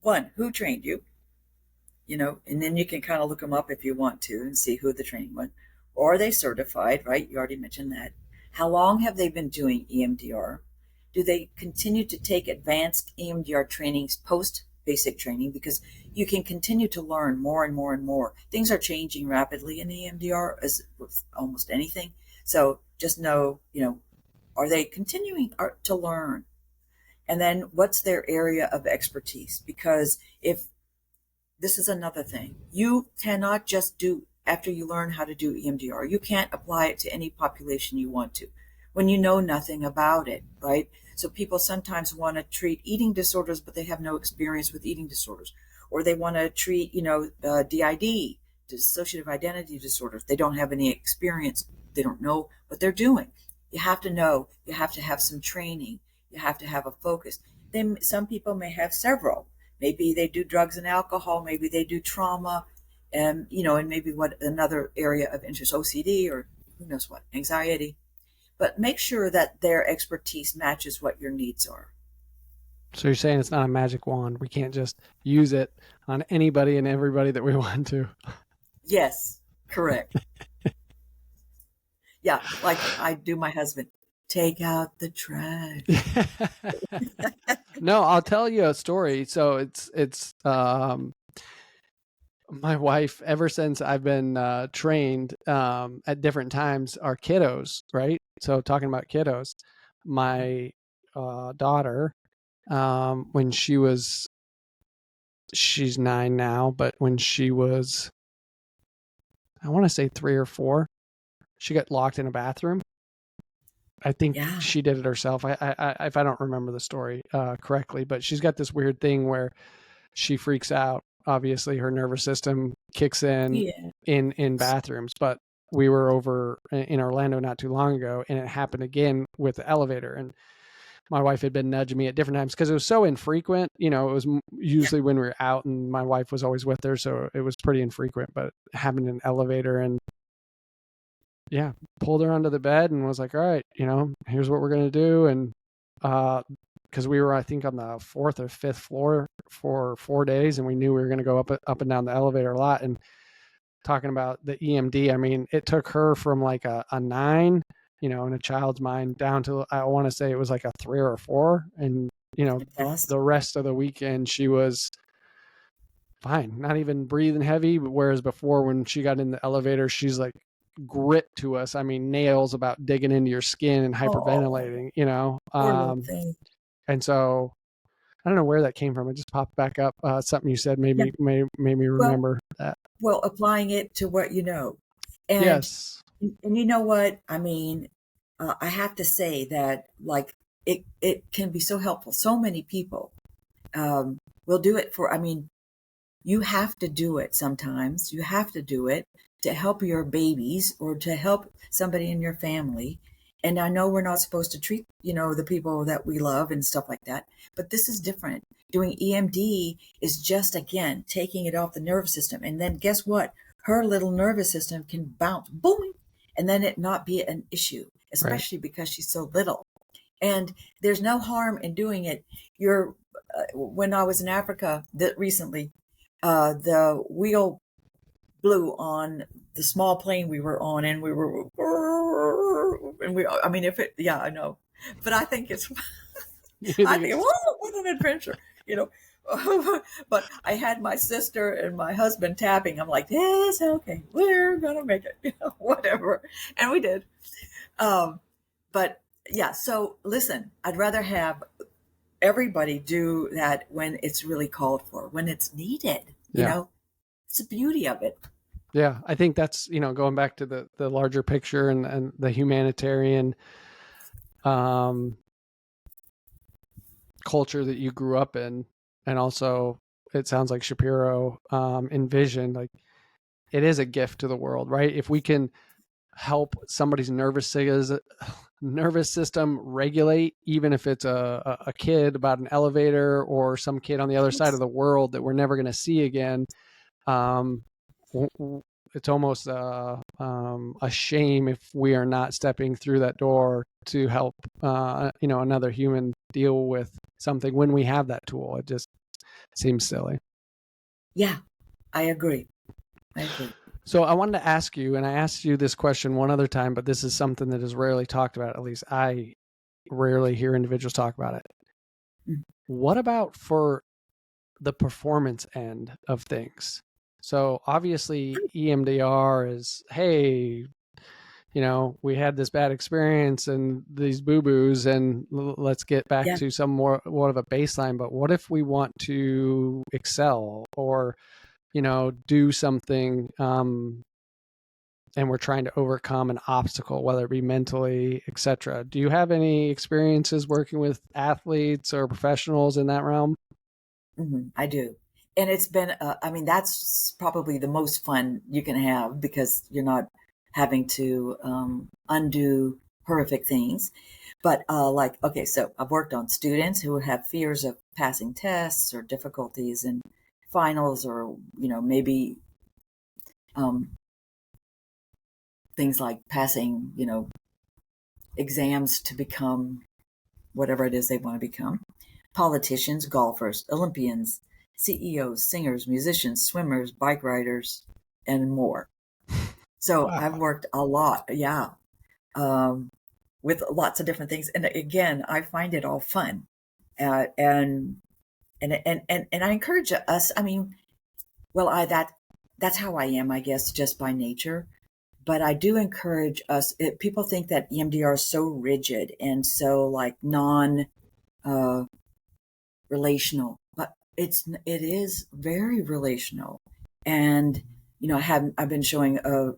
one, who trained you? And then you can kind of look them up if you want to and see who the training was. Or are they certified, right? You already mentioned that. How long have they been doing EMDR? Do they continue to take advanced EMDR trainings post basic training? Because you can continue to learn more and more and more. Things are changing rapidly in EMDR, as with almost anything. So just know, are they continuing to learn? And then what's their area of expertise? Because if this is another thing, you cannot just do, after you learn how to do EMDR, you can't apply it to any population you want to when you know nothing about it, right? So people sometimes want to treat eating disorders, but they have no experience with eating disorders. Or they want to treat, DID, dissociative identity disorders. They don't have any experience. They don't know what they're doing. You have to know. You have to have some training. You have to have a focus. Then some people may have several. Maybe they do drugs and alcohol. Maybe they do trauma, and maybe what another area of interest, OCD, or who knows what, anxiety. But make sure that their expertise matches what your needs are. So you're saying it's not a magic wand. We can't just use it on anybody and everybody that we want to. Yes, correct. Yeah, like I do my husband. Take out the trash. No, I'll tell you a story. So it's my wife, ever since I've been trained at different times, are kiddos, right? So talking about kiddos, my daughter, when she's 9 now, but when she was, I want to say 3 or 4, she got locked in a bathroom. I think she did it herself. If I don't remember the story correctly, but she's got this weird thing where she freaks out obviously her nervous system kicks in Yeah. in bathrooms. But we were over in Orlando not too long ago, and it happened again with the elevator. And my wife had been nudging me at different times because it was so infrequent. It was usually when we were out, and my wife was always with her, so it was pretty infrequent. But it happened in an elevator, and yeah, pulled her onto the bed and was like, all right, here's what we're going to do. And because we were, I think, on the fourth or fifth floor for 4 days, and we knew we were going to go up and down the elevator a lot. And talking about the EMD, I mean, it took her from like a 9, in a child's mind, down to, I want to say it was like a 3 or a 4. And, the rest of the weekend, she was fine, not even breathing heavy. Whereas before, when she got in the elevator, she's like grit to us. I mean, nails about digging into your skin and hyperventilating, Poor little thing. And so I don't know where that came from. It just popped back up. Something you said made me remember that. Well, applying it to what you know. And, yes. And you know what? I mean, I have to say that, like, it can be so helpful. So many people will do it for, I mean, you have to do it sometimes. You have to do it to help your babies or to help somebody in your family. And I know we're not supposed to treat, the people that we love and stuff like that, but this is different. Doing EMD is just, again, taking it off the nervous system. And then guess what? Her little nervous system can bounce, boom, and then it not be an issue, especially because she's so little. And there's no harm in doing it. When I was in Africa recently, the wheel blew on the small plane we were on, and I know, but I think it's, what an adventure, but I had my sister and my husband tapping. I'm like, yes, okay, we're gonna make it, whatever, and we did. But yeah, so listen, I'd rather have everybody do that when it's really called for, when it's needed. It's the beauty of it. Yeah, I think that's, going back to the larger picture and the humanitarian culture that you grew up in. And also, it sounds like Shapiro envisioned, like, it is a gift to the world, right? If we can help somebody's nervous system regulate, even if it's a kid about an elevator or some kid on the other side of the world that we're never going to see again, it's almost a shame if we are not stepping through that door to help another human deal with something when we have that tool. It just seems silly. Yeah, I agree. So I wanted to ask you, and I asked you this question one other time, but this is something that is rarely talked about. At least I rarely hear individuals talk about it. Mm-hmm. What about for the performance end of things? So obviously EMDR is, hey, we had this bad experience and these boo-boos, and let's get back to some more of a baseline. But what if we want to excel or, do something, and we're trying to overcome an obstacle, whether it be mentally, etc. Do you have any experiences working with athletes or professionals in that realm? Mm-hmm, I do. And it's been, that's probably the most fun you can have, because you're not having to undo horrific things. But so I've worked on students who have fears of passing tests or difficulties in finals, or, maybe things like passing, exams to become whatever it is they want to become. Politicians, golfers, Olympians, CEOs, singers, musicians, swimmers, bike riders, and more. So wow. I've worked a lot, with lots of different things. And again, I find it all fun. And I encourage us, that's how I am, I guess, just by nature. But I do encourage us. People think that EMDR is so rigid and so relational, but it is very relational. And I've been showing a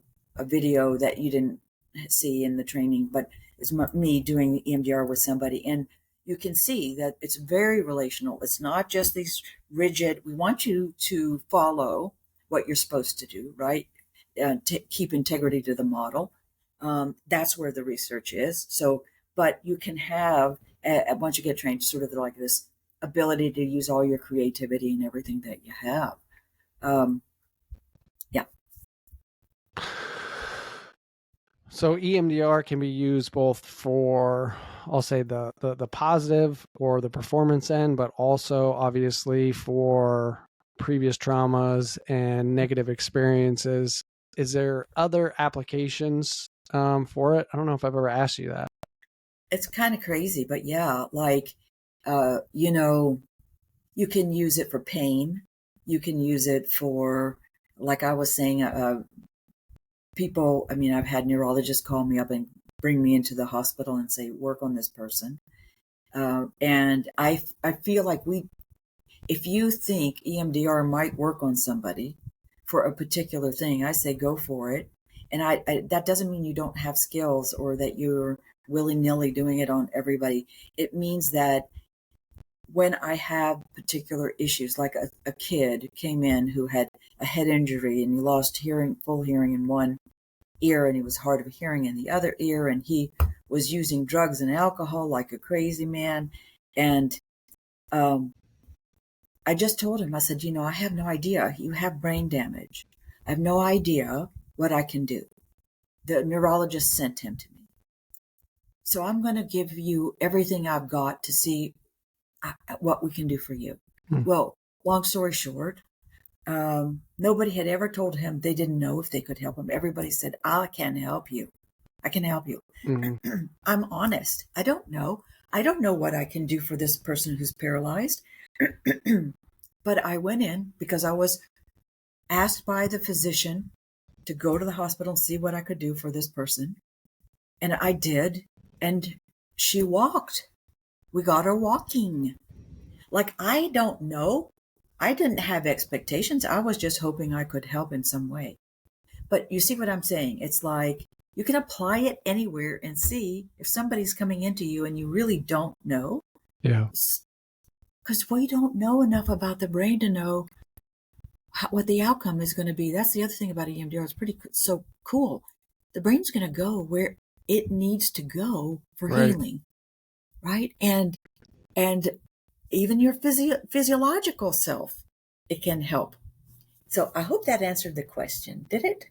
video that you didn't see in the training, but it's me doing EMDR with somebody, and you can see that it's very relational. It's not just these rigid, we want you to follow what you're supposed to do, right? Keep integrity to the model. That's where the research is. So, but you can have, once you get trained, sort of like this ability to use all your creativity and everything that you have. Yeah. So EMDR can be used both for, I'll say, the positive or the performance end, but also obviously for previous traumas and negative experiences. Is there other applications for it? I don't know if I've ever asked you that. It's kind of crazy, but yeah, like, you know, you can use it for pain. You can use it for, like I was saying, people, I mean, I've had neurologists call me up and bring me into the hospital and say, work on this person. And I feel like if you think EMDR might work on somebody for a particular thing, I say go for it. And that doesn't mean you don't have skills or that you're willy-nilly doing it on everybody. It means that when I have particular issues, like a kid came in who had a head injury and he lost full hearing in one ear, and he was hard of hearing in the other ear, and he was using drugs and alcohol like a crazy man. And I just told him, I said, you know, I have no idea. You have brain damage. I have no idea what I can do. The neurologist sent him to me. So I'm going to give you everything I've got to see what we can do for you. Well, long story short, nobody had ever told him they didn't know if they could help him. Everybody said, I can help you. I can help you. Mm-hmm. I'm honest. I don't know. I don't know what I can do for this person who's paralyzed. But I went in because I was asked by the physician to go to the hospital and see what I could do for this person. And I did. And she walked. We got her walking. Like, I don't know. I didn't have expectations. I was just hoping I could help in some way. But you see what I'm saying? It's like you can apply it anywhere and see if somebody's coming into you and you really don't know. Yeah. Because we don't know enough about the brain to know what the outcome is going to be. That's the other thing about EMDR. It's so cool. The brain's going to go where it needs to go for healing, right? And even your physiological self, it can help. So I hope that answered the question. Did it?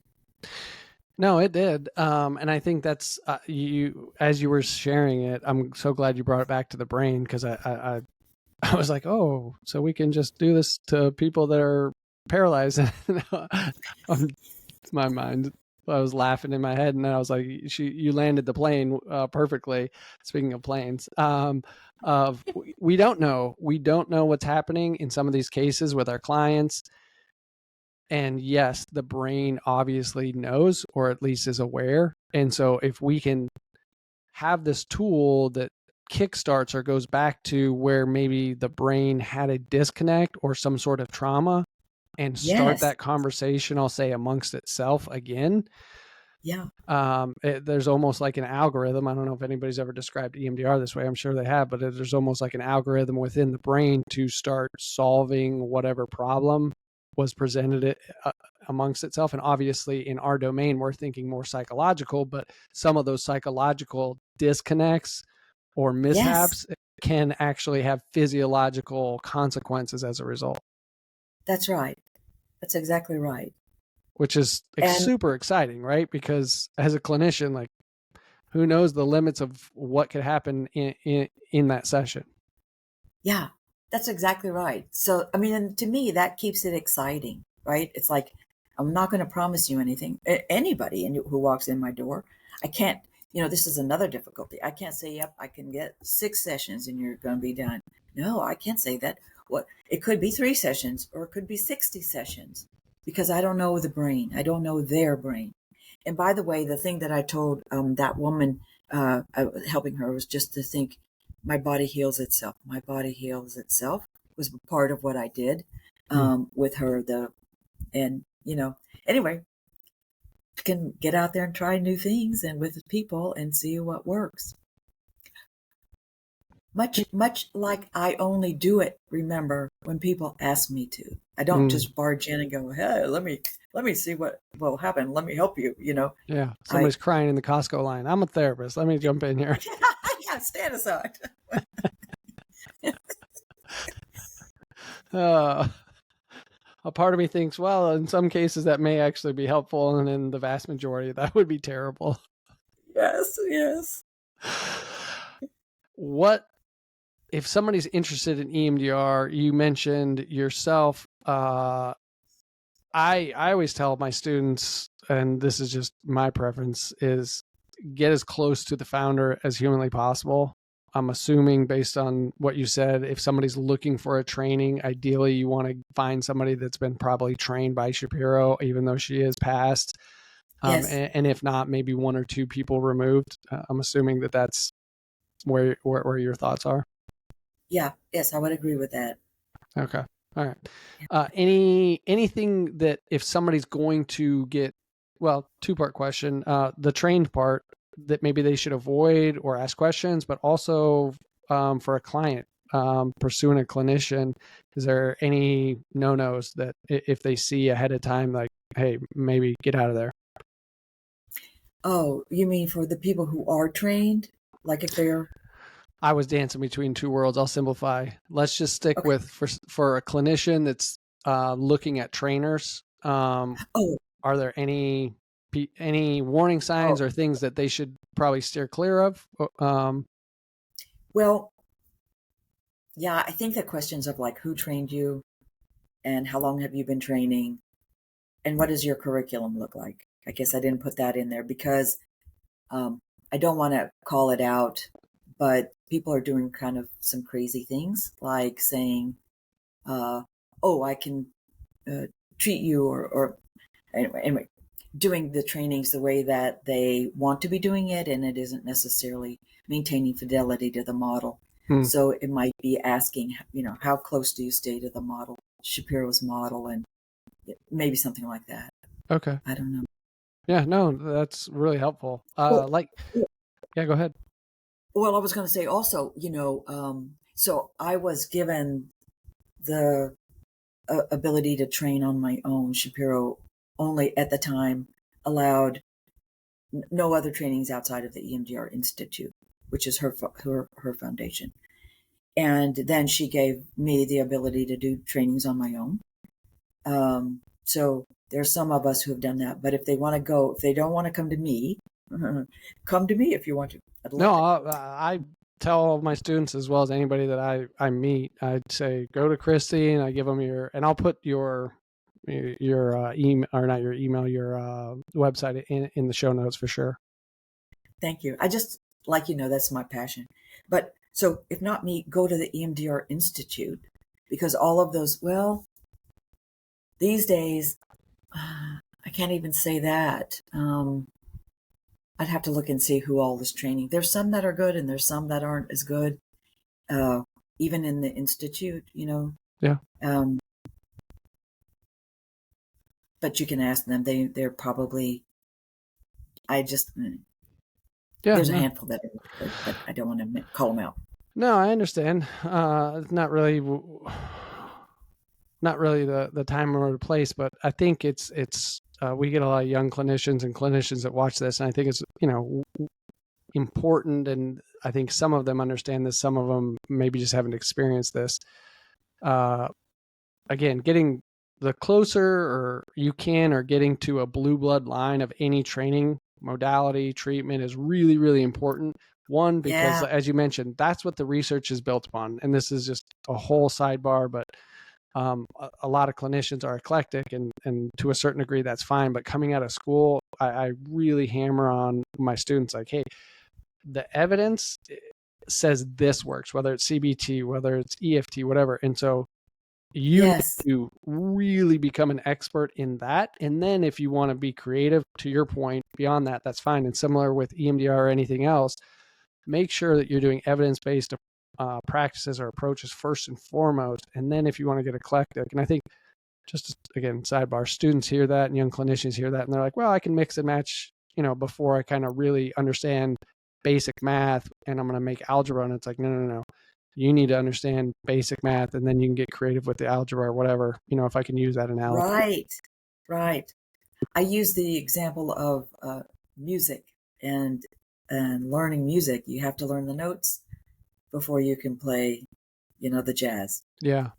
No, it did. And I think that's you, as you were sharing it, I'm so glad you brought it back to the brain, because I was like, oh, so we can just do this to people that are paralyzed. My mind, I was laughing in my head, and then I was like, you landed the plane perfectly. Speaking of planes, we don't know what's happening in some of these cases with our clients. And yes, the brain obviously knows, or at least is aware. And so if we can have this tool that kickstarts or goes back to where maybe the brain had a disconnect or some sort of trauma, and start that conversation, I'll say, amongst itself again. Yeah. There's almost like an algorithm. I don't know if anybody's ever described EMDR this way. I'm sure they have, but there's almost like an algorithm within the brain to start solving whatever problem was presented amongst itself. And obviously in our domain, we're thinking more psychological, but some of those psychological disconnects or mishaps can actually have physiological consequences as a result. That's right. That's exactly right. Which is super exciting, right? Because as a clinician, like, who knows the limits of what could happen in that session? Yeah, that's exactly right. So, I mean, to me, that keeps it exciting, right? It's like, I'm not going to promise you anything. Anybody who walks in my door, I can't, this is another difficulty. I can't say, yep, I can get 6 sessions and you're going to be done. No, I can't say that. It could be 3 sessions, or it could be 60 sessions, because I don't know the brain. I don't know their brain. And by the way, the thing that I told that woman helping her was just to think, my body heals itself. My body heals itself was part of what I did with her. Anyway, you can get out there and try new things and with people and see what works. much like I only do it, remember, when people ask me to. I don't just barge in and go, hey, let me see what will happen. Let me help you, Yeah. Somebody's crying in the Costco line. I'm a therapist. Let me jump in here. Yeah, stand aside. A part of me thinks, well, in some cases that may actually be helpful, and in the vast majority, that would be terrible. Yes. What if somebody's interested in EMDR? You mentioned yourself. I always tell my students, and this is just my preference, is get as close to the founder as humanly possible. I'm assuming, based on what you said, if somebody's looking for a training, ideally you want to find somebody that's been probably trained by Shapiro, even though she is passed. Yes. And if not, maybe one or two people removed. I'm assuming that that's where your thoughts are. Yeah. Yes, I would agree with that. Okay. All right. Anything that if somebody's going to get, well, two-part question, the trained part that maybe they should avoid or ask questions, but also for a client pursuing a clinician, is there any no-nos that if they see ahead of time, like, hey, maybe get out of there? Oh, you mean for the people who are trained? Like if they're... I was dancing between two worlds. I'll simplify. Let's just stick with for a clinician that's looking at trainers. Are there any warning signs or things that they should probably steer clear of? Well, yeah, I think that questions of like who trained you and how long have you been training and what does your curriculum look like? I guess I didn't put that in there because I don't want to call it out, but people are doing kind of some crazy things like saying, I can treat you or anyway, doing the trainings the way that they want to be doing it, and it isn't necessarily maintaining fidelity to the model. So it might be asking, how close do you stay to the model, Shapiro's model, and maybe something like that. Okay. I don't know. Yeah, no, that's really helpful. Yeah, go ahead. Well, I was going to say also, so I was given the ability to train on my own. Shapiro only at the time allowed no other trainings outside of the EMDR Institute, which is her foundation. And then she gave me the ability to do trainings on my own. So there's some of us who have done that. But if they don't want to come to me, come to me if you want to. I tell my students, as well as anybody that I meet, I'd say go to Christie, and I give them and I'll put your email, or not your email, your website in the show notes for sure. Thank you. I just that's my passion. But so if not me, go to the EMDR Institute, because all of those, these days, I can't even say that. I'd have to look and see who all is training. There's some that are good and there's some that aren't as good, even in the Institute, Yeah. But you can ask them. They're probably, there's a handful that I don't want to call them out. No, I understand. It's not really the time or the place, but I think it's we get a lot of young clinicians and clinicians that watch this, and I think it's important, and I think some of them understand this, some of them maybe just haven't experienced this. Again, getting the closer or you can, or getting to a blue blood line of any training modality treatment is really, really important. One, because as you mentioned, that's what the research is built upon, and this is just a whole sidebar, but a lot of clinicians are eclectic, and to a certain degree that's fine, but coming out of school, I really hammer on my students like, hey, the evidence says this works, whether it's CBT, whether it's EFT, whatever. And so you need to really become an expert in that. And then if you want to be creative, to your point, beyond that, that's fine. And similar with EMDR or anything else, make sure that you're doing evidence-based practices or approaches first and foremost. And then if you want to get eclectic, and I think just again, sidebar, students hear that and young clinicians hear that, and they're like, well, I can mix and match, before I kind of really understand basic math and I'm going to make algebra. And it's like, no. you need to understand basic math, and then you can get creative with the algebra or whatever, if I can use that analogy. Right, right. I use the example of music and learning music. You have to learn the notes before you can play, the jazz. Yeah.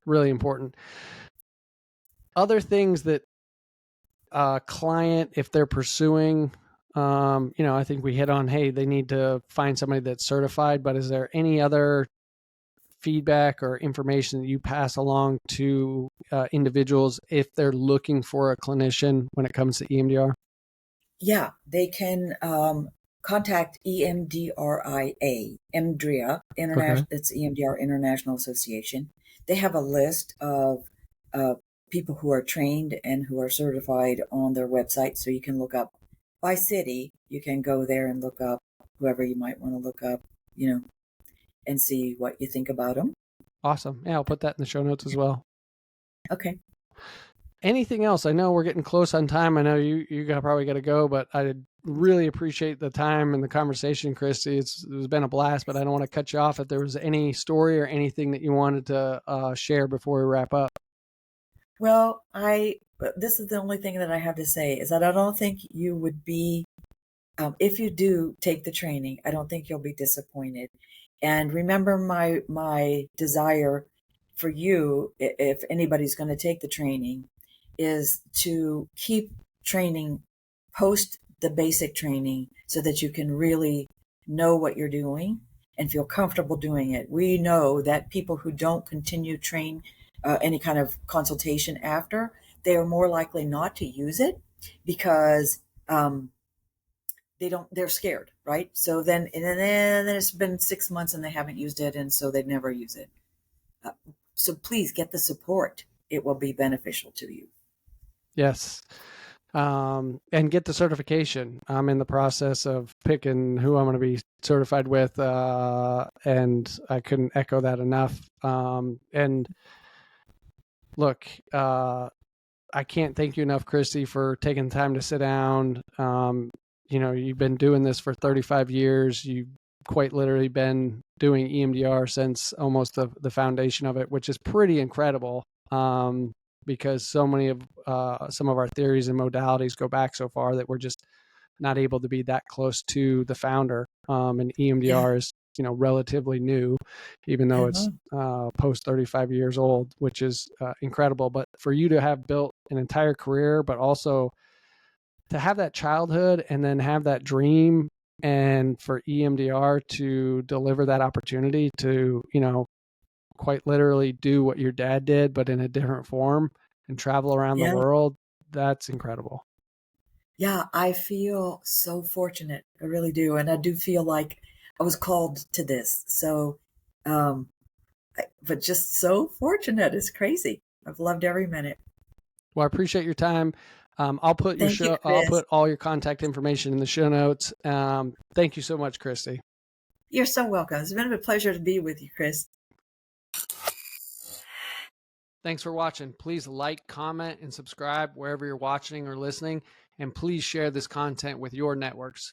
Really important. Other things that a client, if they're pursuing, I think we hit on, hey, they need to find somebody that's certified, but is there any other feedback or information that you pass along to individuals if they're looking for a clinician when it comes to EMDR? Yeah, they can contact EMDRIA, EMDRIA, Okay. it's EMDR International Association. They have a list of people who are trained and who are certified on their website, so you can look up by city. You can go there and look up whoever you might want to look up, and see what you think about them. Awesome. Yeah, I'll put that in the show notes as well. Okay. Anything else? I know we're getting close on time. I know you probably got to go, but I really appreciate the time and the conversation, Christie. It's been a blast, but I don't want to cut you off. If there was any story or anything that you wanted to share before we wrap up. Well, this is the only thing that I have to say is that I don't think you would be, if you do take the training, I don't think you'll be disappointed. And remember my desire for you, if anybody's going to take the training, is to keep training post the basic training so that you can really know what you're doing and feel comfortable doing it. We know that people who don't continue train any kind of consultation after, they are more likely not to use it because they're scared, right? So then it's been 6 months and they haven't used it, and so they never use it. So please get the support. It will be beneficial to you. Yes. And get the certification. I'm in the process of picking who I'm going to be certified with, and I couldn't echo that enough. And look, I can't thank you enough, Christie, for taking the time to sit down. You've been doing this for 35 years. You've quite literally been doing EMDR since almost the foundation of it, which is pretty incredible. Because so many of some of our theories and modalities go back so far that we're just not able to be that close to the founder. And EMDR is, relatively new, even though it's post 35 years old, which is incredible. But for you to have built an entire career, but also to have that childhood and then have that dream, and for EMDR to deliver that opportunity to, quite literally do what your dad did, but in a different form and travel around the world, that's incredible. Yeah, I feel so fortunate. I really do. And I do feel like I was called to this. So, but just so fortunate. It's crazy. I've loved every minute. Well, I appreciate your time. I'll put I'll put all your contact information in the show notes. Thank you so much, Christie. You're so welcome. It's been a pleasure to be with you, Chris. Thanks for watching. Please like, comment, and subscribe wherever you're watching or listening, and please share this content with your networks.